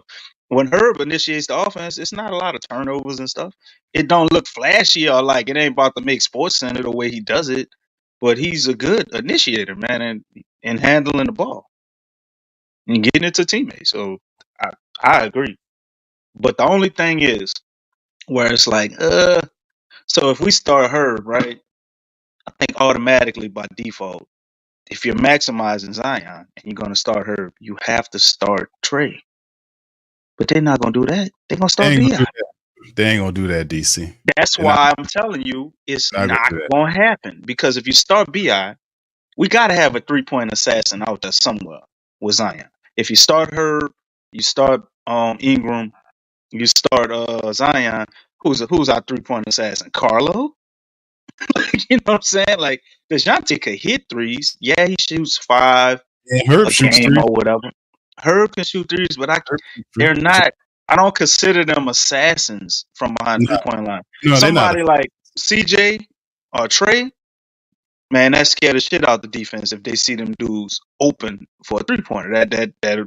Speaker 4: When Herb initiates the offense, it's not a lot of turnovers and stuff. It don't look flashy or like it ain't about to make Sports Center the way he does it, but he's a good initiator, man, and handling the ball and getting it to teammates. So I agree. But the only thing is where it's like, so if we start Herb, right, I think automatically by default, if you're maximizing Zion and you're gonna start Herb, you have to start Trey. But they're not gonna do that. They're gonna start B.I.
Speaker 3: They ain't gonna do that, DC.
Speaker 4: That's why I'm telling you it's not gonna happen. Because if you start B.I., we gotta have a 3-point assassin out there somewhere with Zion. If you start Herb, you start Ingram, you start Zion, who's our 3-point assassin? Carlo? You know what I'm saying? Like DeJounte could hit threes. Yeah, he shoots 5
Speaker 3: and Herb
Speaker 4: a
Speaker 3: shoots
Speaker 4: game
Speaker 3: threes.
Speaker 4: or whatever. Herb can shoot threes, but they're not. I don't consider them assassins from behind 3-point line.
Speaker 3: No,
Speaker 4: somebody like CJ or Trey, man, that scare the shit out the defense if they see them dudes open for a 3-pointer.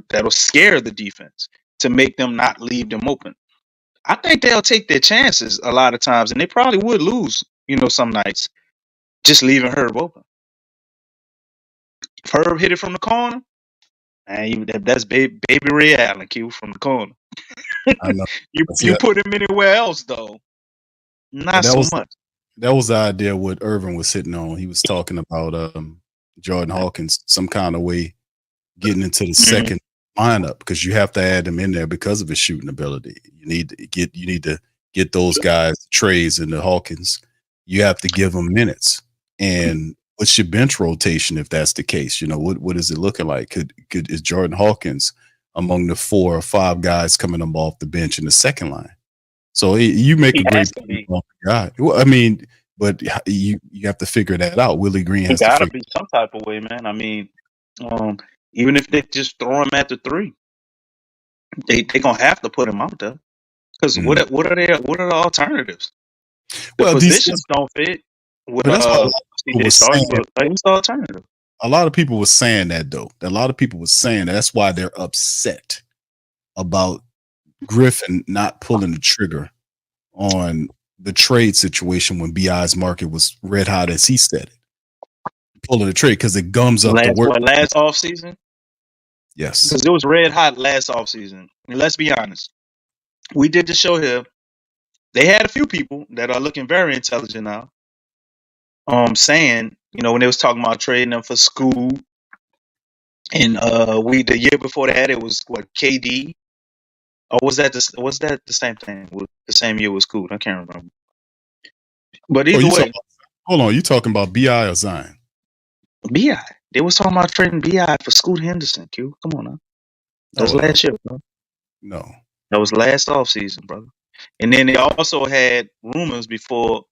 Speaker 4: That'll scare the defense to make them not leave them open. I think they'll take their chances a lot of times, and they probably would lose, some nights, just leaving Herb open. If Herb hit it from the corner, man, that's baby Ray Allen, Q, from the corner.
Speaker 3: I know.
Speaker 4: you put him anywhere else, though, not so much.
Speaker 3: That was the idea what Irvin was sitting on. He was talking about Jordan Hawkins some kind of way getting into the second lineup because you have to add him in there because of his shooting ability. You need to get those guys, Treys and the Hawkins. You have to give them minutes. And what's your bench rotation if that's the case? What is it looking like? Is Jordan Hawkins among the 4 or 5 guys coming up off the bench in the second line? So you make a great guy. Well, I mean, but you have to figure that out. Willie Green has
Speaker 4: got to be some type of way, man. I mean, even if they just throw him at the 3, they gonna have to put him out there because what are the alternatives? The positions don't fit.
Speaker 3: That's what
Speaker 4: alternative.
Speaker 3: A lot of people were saying that though. A lot of people were saying that's why they're upset about Griffin not pulling the trigger on the trade situation when BI's market was red hot as he said it. Pulling the trade because it gums up the work.
Speaker 4: Last offseason?
Speaker 3: Yes.
Speaker 4: Because it was red hot last offseason. And let's be honest. We did the show here. They had a few people that are looking very intelligent now. Saying, when they was talking about trading them for Scoot. And the year before that it was KD. Or was that the same thing? The same year with Scoot? I can't remember. But either way.
Speaker 3: Hold on, you talking about BI or Zion?
Speaker 4: BI. They was talking about trading BI for Scoot Henderson, Q. Come on now. That was last year, bro.
Speaker 3: No.
Speaker 4: That was last offseason, brother. And then they also had rumors before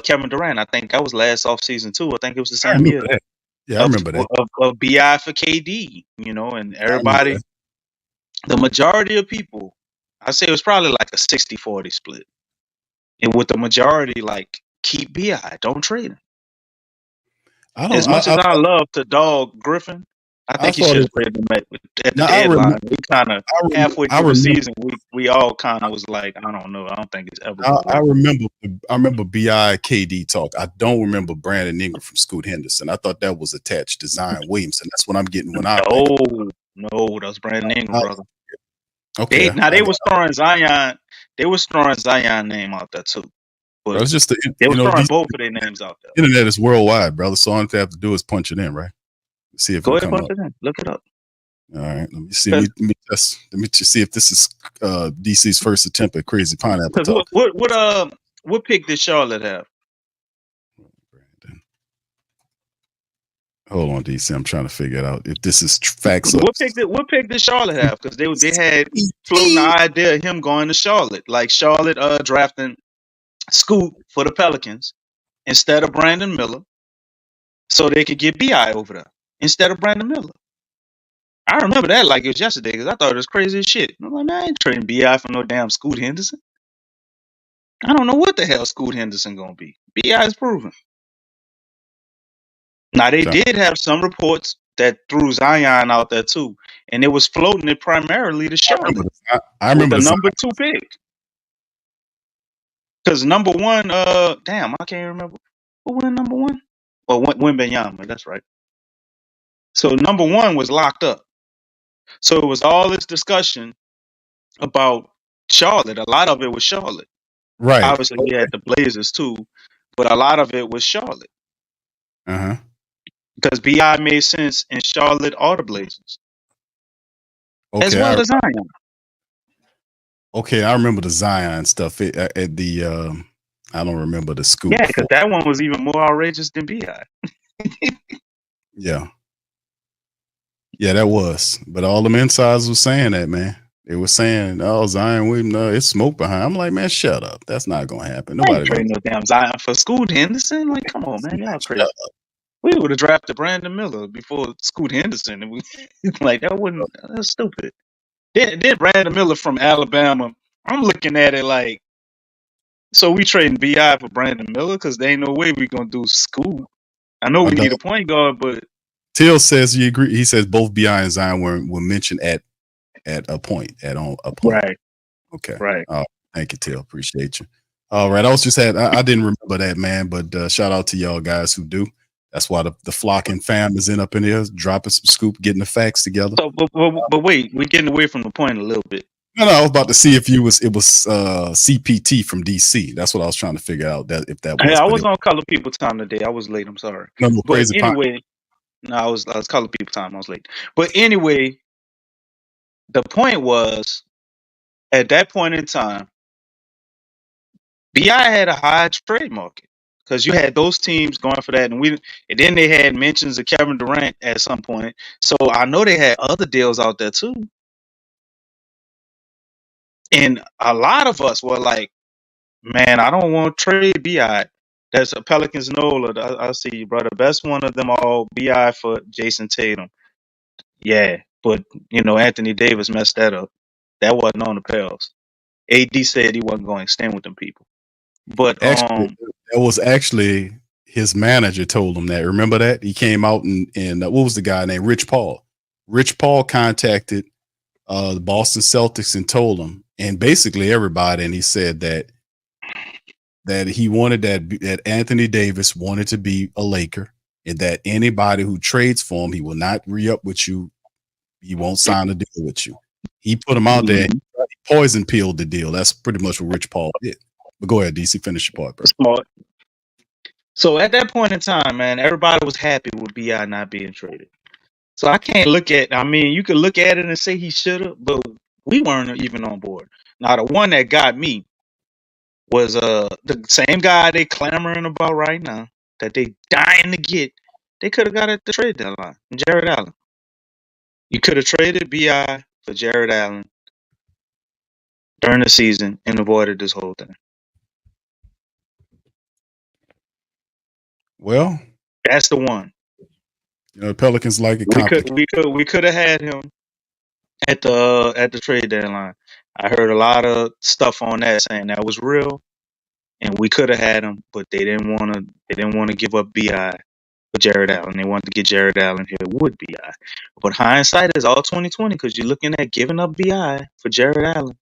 Speaker 4: Kevin Durant. I think that was last offseason too. I think it was the same year.
Speaker 3: That. Yeah, I remember that.
Speaker 4: Of BI for KD, and everybody. The majority of people, I say it was probably like a 60-40 split. And with the majority, like, keep BI, don't trade him. As much as I love to dog Griffin, I think he should have traded him at the deadline. We kind of halfway through the season, we all kind of was like, I don't know. I don't think it's ever.
Speaker 3: I remember BI KD talk. I don't remember Brandon Ingram from Scoot Henderson. I thought that was attached to Zion Williamson. That's what I'm getting when I.
Speaker 4: No, that was Brandon Ingram, brother.
Speaker 3: Okay.
Speaker 4: They was throwing Zion. They was throwing Zion name out there too. But
Speaker 3: it's just
Speaker 4: they were throwing both of their names out there.
Speaker 3: Internet is worldwide, brother. So all you have to do is punch it in, right? See if
Speaker 4: go ahead and punch it in. Look it up.
Speaker 3: All right. Let me see. Let me just see if this is DC's first attempt at crazy pineapple talk.
Speaker 4: What pick did Charlotte have?
Speaker 3: Hold on, DC. I'm trying to figure it out if this is facts.
Speaker 4: What pick did Charlotte have? Because they had floating the idea of him going to Charlotte, like Charlotte drafting Scoot for the Pelicans instead of Brandon Miller, so they could get Bi over there instead of Brandon Miller. I remember that like it was yesterday because I thought it was crazy as shit. I'm like, man, I ain't trading Bi for no damn Scoot Henderson. I don't know what the hell Scoot Henderson gonna be. Bi is proven. Now they did have some reports that threw Zion out there too, and it was floating it primarily to Charlotte.
Speaker 3: I remember
Speaker 4: the number 2 pick. Because number 1, damn, I can't remember who went number 1. Or Wembanyama, that's right. So number 1 was locked up. So it was all this discussion about Charlotte. A lot of it was Charlotte.
Speaker 3: Right.
Speaker 4: Obviously, we had the Blazers too, but a lot of it was Charlotte. Because Bi made sense in Charlotte or the Blazers, as well as Zion.
Speaker 3: Okay, I remember the Zion stuff at the. I don't remember the Scoop.
Speaker 4: Yeah, because that one was even more outrageous than Bi.
Speaker 3: Yeah, that was. But all them insiders were saying that, man. They were saying, "Oh, Zion Williams, it's smoke behind." I'm like, man, shut up. That's not gonna happen. Nobody
Speaker 4: trading no damn Zion for Scoot Henderson. Like, come on, man, y'all crazy. We would have drafted Brandon Miller before Scoot Henderson, and we like that's stupid. Then Brandon Miller from Alabama. I'm looking at it like, so we trading Bi for Brandon Miller because there ain't no way we gonna do Scoot. I know we need a point guard, but
Speaker 3: Till says he agree. He says both Bi and Zion were mentioned at a point on a point.
Speaker 4: Right.
Speaker 3: Okay.
Speaker 4: Right.
Speaker 3: Thank you, Till. Appreciate you. All right. I didn't remember that, man, but shout out to y'all guys who do. That's why the flocking fam is up in here, dropping some scoop, getting the facts together.
Speaker 4: So, but wait, we're getting away from the point a little bit.
Speaker 3: No, I was about to see if it was CPT from DC. That's what I was trying to figure out if that was.
Speaker 4: Hey, I was on Color People Time today. I was late. I'm sorry.
Speaker 3: No,
Speaker 4: but
Speaker 3: crazy.
Speaker 4: Anyway, no, I was Color People Time. I was late. But anyway, the point was, at that point in time, Bi had a high trade market because you had those teams going for that, and then they had mentions of Kevin Durant at some point. So I know they had other deals out there too. And a lot of us were like, man, I don't want to trade Bi. That's a Pelicans Nola. I see you, brother. Best one of them all, Bi for Jason Tatum. Yeah, but Anthony Davis messed that up. That wasn't on the Pels. AD said he wasn't going to extend with them people. But
Speaker 3: actually, that was actually his manager told him that. Remember that? He came out and what was the guy named Rich Paul? Rich Paul contacted the Boston Celtics and told him, and basically everybody, and he said that he wanted that Anthony Davis wanted to be a Laker, and that anybody who trades for him, he will not re-up with you. He won't sign a deal with you. He put him out there. He poison peeled the deal. That's pretty much what Rich Paul did. But go ahead, DC, finish your part, bro.
Speaker 4: Smart. So at that point in time, man, everybody was happy with Bi not being traded. So I can't look at. I mean, you could look at it and say he should have, but we weren't even on board. Now the one that got me was the same guy they clamoring about right now that they dying to get. They could have got at the trade deadline, Jared Allen. You could have traded Bi for Jared Allen during the season and avoided this whole thing.
Speaker 3: Well,
Speaker 4: that's the one.
Speaker 3: Pelicans like it.
Speaker 4: We could have had him at the trade deadline. I heard a lot of stuff on that saying that was real, and we could have had him, but they didn't want to give up Bi for Jared Allen. They wanted to get Jared Allen here with Bi. But hindsight is all 2020 because you're looking at giving up Bi for Jared Allen.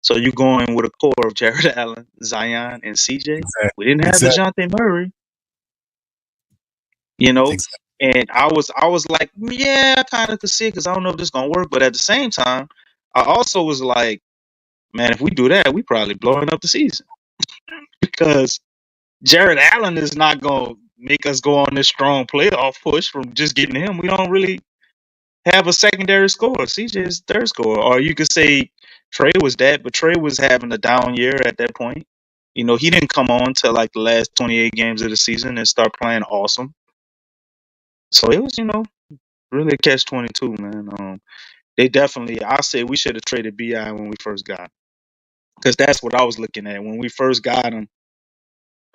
Speaker 4: So you're going with a core of Jared Allen, Zion, and CJ. Exactly. We didn't have DeJounte Murray. Exactly. And I was like, yeah, I kind of could see it because I don't know if this is going to work. But at the same time, I also was like, man, if we do that, we probably blowing up the season. Because Jared Allen is not going to make us go on this strong playoff push from just getting him. We don't really have a secondary scorer. CJ is third scorer. Or you could say Trey was that, but Trey was having a down year at that point. He didn't come on till like the last 28 games of the season and start playing awesome. So it was, really a catch-22, man. They definitely, I say we should have traded BI when we first got him. Because that's what I was looking at. When we first got him,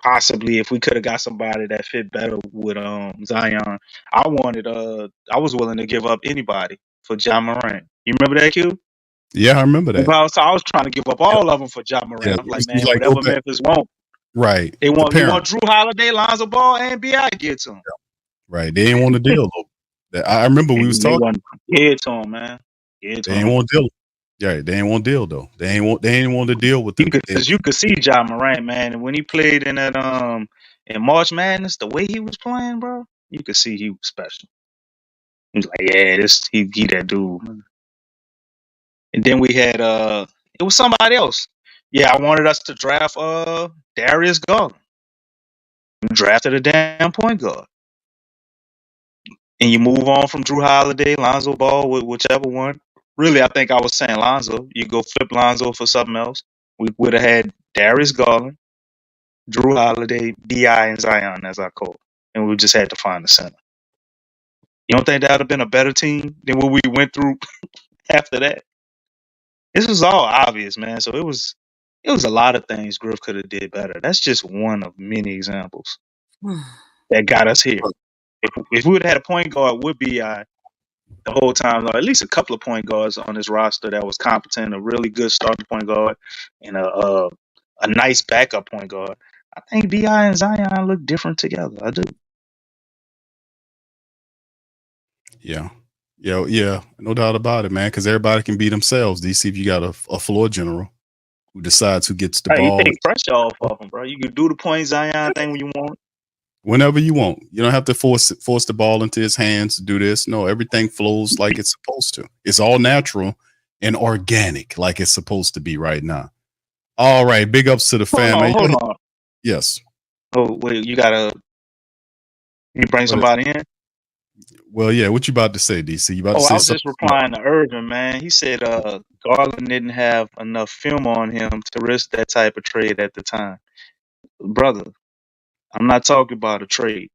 Speaker 4: possibly if we could have got somebody that fit better with Zion, I was willing to give up anybody for John Morant. You remember that, Q?
Speaker 3: Yeah, I remember that.
Speaker 4: I was trying to give up all of them for John Morant.
Speaker 3: Yeah,
Speaker 4: I'm like,
Speaker 3: it
Speaker 4: man,
Speaker 3: was like
Speaker 4: whatever Memphis want.
Speaker 3: Right.
Speaker 4: They
Speaker 3: The
Speaker 4: want
Speaker 3: parent.
Speaker 4: Drew Holiday, Lonzo Ball, and BI get to him.
Speaker 3: Right. They didn't want to deal though. I remember we was
Speaker 4: They
Speaker 3: talking.
Speaker 4: want to get to him, man.
Speaker 3: They didn't want to deal. Yeah, they didn't want to deal though. They didn't want to deal with them.
Speaker 4: Because you could see John Morant, man, and when he played in that in March Madness, the way he was playing, bro, you could see he was special. He was like, yeah, he that dude. Man. And then we had it was somebody else. Yeah, I wanted us to draft Darius Garland. We drafted a damn point guard. And you move on from Drew Holiday, Lonzo Ball, whichever one. Really, I think I was saying Lonzo. You go flip Lonzo for something else. We would have had Darius Garland, Drew Holiday, BI, and Zion as our core. And we just had to find the center. You don't think that would have been a better team than what we went through after that? This was all obvious, man. So it was a lot of things Griff could have did better. That's just one of many examples that got us here. If we would have had a point guard with BI the whole time, or at least a couple of point guards on this roster that was competent, a really good starting point guard, and a nice backup point guard, I think BI and Zion look different together. I do.
Speaker 3: Yeah. Yeah. No doubt about it, man. Because everybody can be themselves. DC, if you got a floor general who decides who gets the ball.
Speaker 4: You take pressure off of them, bro. You can do the point Zion thing when you want.
Speaker 3: Whenever you want. You don't have to force the ball into his hands to do this. No, everything flows like it's supposed to. It's all natural and organic like it's supposed to be right now. All right. Big ups to the family.
Speaker 4: Hold on.
Speaker 3: Yes.
Speaker 4: Oh, wait, you bring somebody in?
Speaker 3: Well, yeah. What you about to say, DC? You about to say
Speaker 4: I was
Speaker 3: something?
Speaker 4: just replying to Irvin, man. He said Garland didn't have enough film on him to risk that type of trade at the time. Brother, I'm not talking about a trade.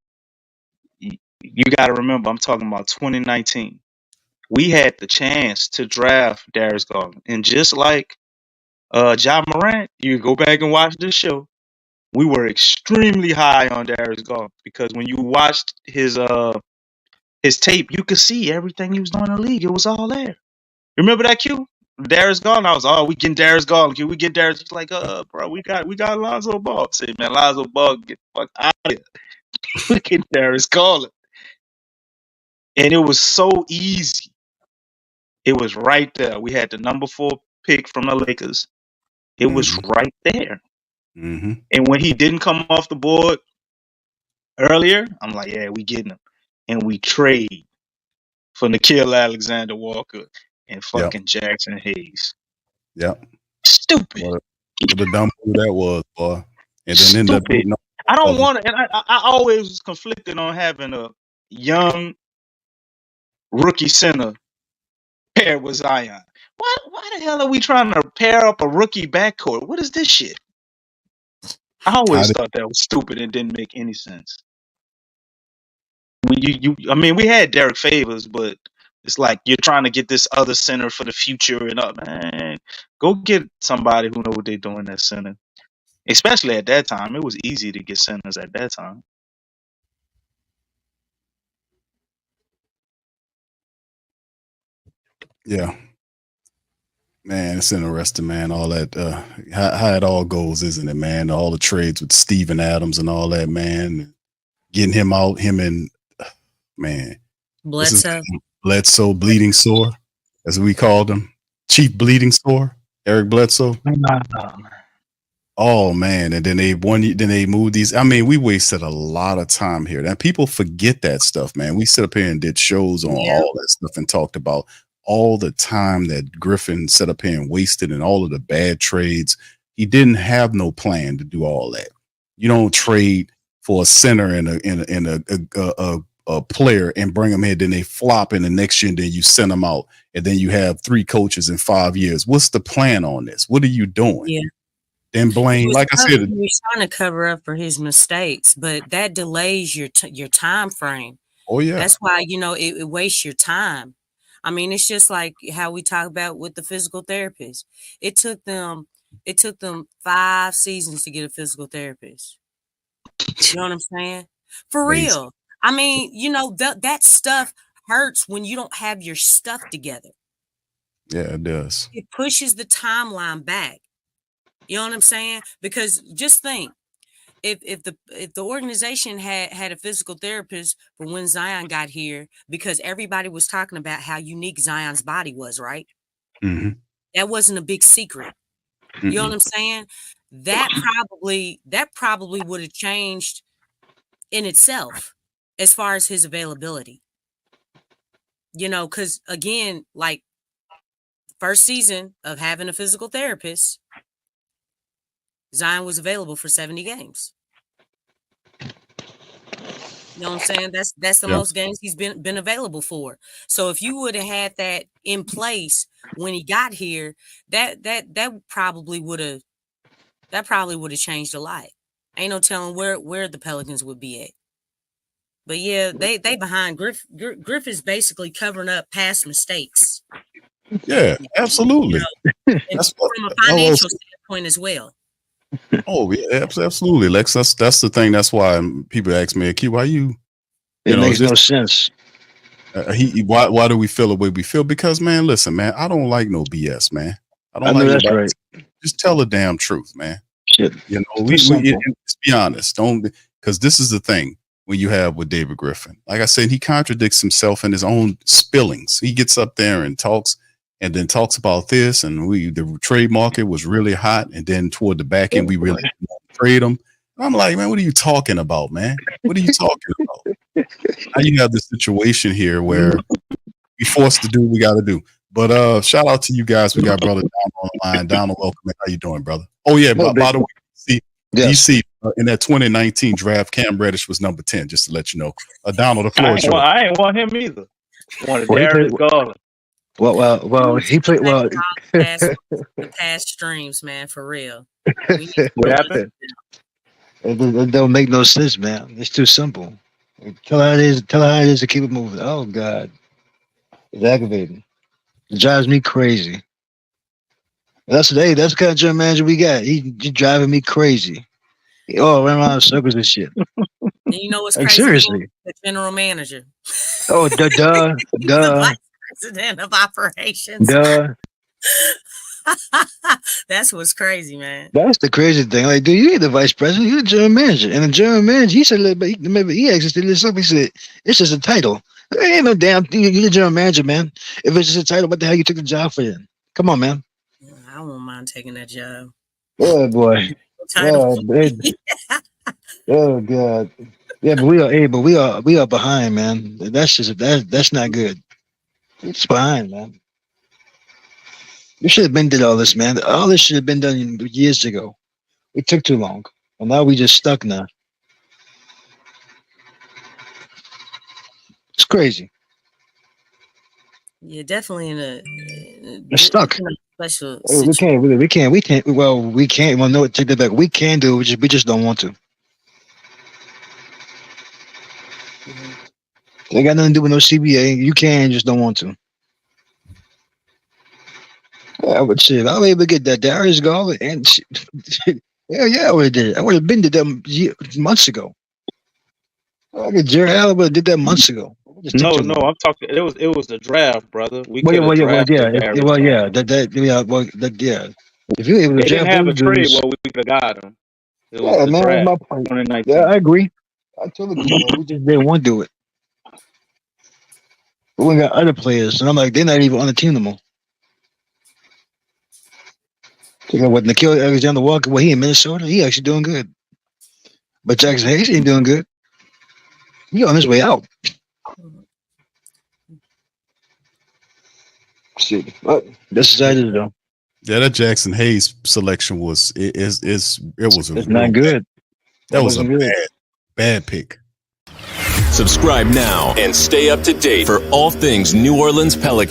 Speaker 4: You got to remember, I'm talking about 2019. We had the chance to draft Darius Garland. And just like John Morant, you go back and watch this show, we were extremely high on Darius Garland because when you watched his tape, you could see everything he was doing in the league. It was all there. Remember that, Q? Darius Garland. I was, we getting Darius Garland. Q, we get Darius. He's like, bro, we got Lonzo Ball. I said, man, Lonzo Ball, get the fuck out of here. We get Darius Garland. And it was so easy. It was right there. We had the number 4 pick from the Lakers. It was right there.
Speaker 3: Mm-hmm.
Speaker 4: And when he didn't come off the board earlier, I'm like, yeah, we getting him. And we trade for Nickeil Alexander-Walker and fucking Jackson Hayes.
Speaker 3: Yep.
Speaker 4: Stupid.
Speaker 3: What a dumb move that was, boy. And then end up beating up.
Speaker 4: I don't want to, and I always was conflicted on having a young rookie center paired with Zion. Why the hell are we trying to pair up a rookie backcourt? What is this shit? I always thought that was stupid and didn't make any sense. We had Derek Favors, but it's like you're trying to get this other center for the future and man, go get somebody who know what they're doing at center. Especially at that time, it was easy to get centers at that time.
Speaker 3: Yeah. Man, it's interesting, man. All that, how it all goes, isn't it, man? All the trades with Steven Adams and all that, man. Getting him out, him and, man. Bledsoe, bleeding sore, as we called him. Chief Bleeding Sore, Eric Bledsoe. Oh, man. And then they moved these. I mean, we wasted a lot of time here. And people forget that stuff, man. We sit up here and did shows on all that stuff and talked about all the time that Griffin set up here and wasted and all of the bad trades. He didn't have no plan to do all that. You don't trade for a center and a player and bring them in, then they flop in the next year and then you send them out. And then you have 3 coaches in 5 years. What's the plan on this? What are you doing?
Speaker 5: Yeah.
Speaker 3: Then blame, like I said,
Speaker 5: he was trying to cover up for his mistakes, but that delays your time frame.
Speaker 3: Oh yeah.
Speaker 5: That's why, it wastes your time. I mean, it's just like how we talk about with the physical therapist. It took them 5 seasons to get a physical therapist. You know what I'm saying? For
Speaker 3: Amazing.
Speaker 5: real. I mean, that stuff hurts when you don't have your stuff together.
Speaker 3: Yeah, it does.
Speaker 5: It pushes the timeline back. You know what I'm saying? Because just think, if the organization had a physical therapist for when Zion got here, because everybody was talking about how unique Zion's body was, right?
Speaker 3: Mm-hmm.
Speaker 5: That wasn't a big secret. You know what I'm saying? That probably would have changed in itself as far as his availability. Because again, like first season of having a physical therapist, Zion was available for 70 games. You know what I'm saying? That's the most games he's been available for. So if you would have had that in place when he got here, that probably would have changed a lot. Ain't no telling where the Pelicans would be at. But yeah, they behind Griff is basically covering up past mistakes.
Speaker 3: Yeah, absolutely.
Speaker 5: That's from a financial standpoint as well.
Speaker 3: Oh yeah, absolutely, Lex. That's the thing. That's why people ask me, "Q, why you?"
Speaker 6: It makes no sense.
Speaker 3: Why do we feel the way we feel? Because man, listen, man, I don't like no BS, man. I don't like
Speaker 6: that's right.
Speaker 3: Just tell the damn truth, man.
Speaker 6: Shit.
Speaker 3: Let's be honest. Because this is the thing when you have with David Griffin. Like I said, he contradicts himself in his own spillings. He gets up there and talks about this, and the trade market was really hot, and then toward the back end, we really didn't want to trade him. And I'm like, man, what are you talking about, man? What are you talking about? Now you have this situation here where we forced to do what we got to do. But shout out to you guys. We got brother Donald on the line. Donald, welcome. How you doing, brother? Oh yeah, by the way, DC in that 2019 draft, Cam Reddish was number 10. Just to let you know, Donald, the floor is yours.
Speaker 7: I ain't want him either. Wanted Darius Garland.
Speaker 6: Well, he played well.
Speaker 5: The past streams, man, for real.
Speaker 7: What happened?
Speaker 6: It don't make no sense, man. It's too simple. Tell her how it is. Tell her how it is to keep it moving. Oh God, it's aggravating. It drives me crazy. That's the kind of general manager we got. He driving me crazy. Run around in circles and shit.
Speaker 5: And you know what's crazy?
Speaker 6: Seriously,
Speaker 5: the general manager.
Speaker 6: Oh, duh.
Speaker 5: The vice president of operations.
Speaker 6: Duh.
Speaker 5: That's what's crazy, man.
Speaker 6: That's the crazy thing. Like, dude, you ain't the vice president. You're the general manager. And the general manager, he said, maybe he actually did something. He said, it's just a title. There ain't no damn thing. You're the general manager, man. If it's just a title, what the hell you took the job for then? Come on, man.
Speaker 5: I won't mind taking that job.
Speaker 6: Oh, boy. Oh, God. Yeah, but we are behind, man. That's not good. It's behind, man. We should have did all this, man. All this should have been done years ago. It took too long. And now we just stuck now. It's crazy.
Speaker 5: Yeah, definitely
Speaker 6: We're stuck.
Speaker 5: In a special
Speaker 6: We can't. Well, no, take that back. We can do it. We just don't want to. They got nothing to do with no CBA. You can, just don't want to. I would say I would able to get that Darius Garland and I would have did it. I would have been to them months ago. I get Jerry Allen, but did that months ago.
Speaker 7: No, I'm talking. It was the draft, brother.
Speaker 6: Yeah. If you were able to
Speaker 7: didn't have a trade, we could have got him. It was the draft,
Speaker 6: my point.
Speaker 7: 2019.
Speaker 6: Yeah, I agree. I totally agree. We just didn't want to do it. But we got other players, and I'm like, they're not even on the team no more. You know what, Nickeil Alexander-Walker, he in Minnesota, he actually doing good. But Jackson Hayes ain't doing good. He on his way out. Shit. But this is how it is, though.
Speaker 3: Yeah, that Jackson Hayes selection was
Speaker 6: not good.
Speaker 3: That was a bad pick.
Speaker 8: Subscribe now and stay up to date for all things New Orleans Pelicans.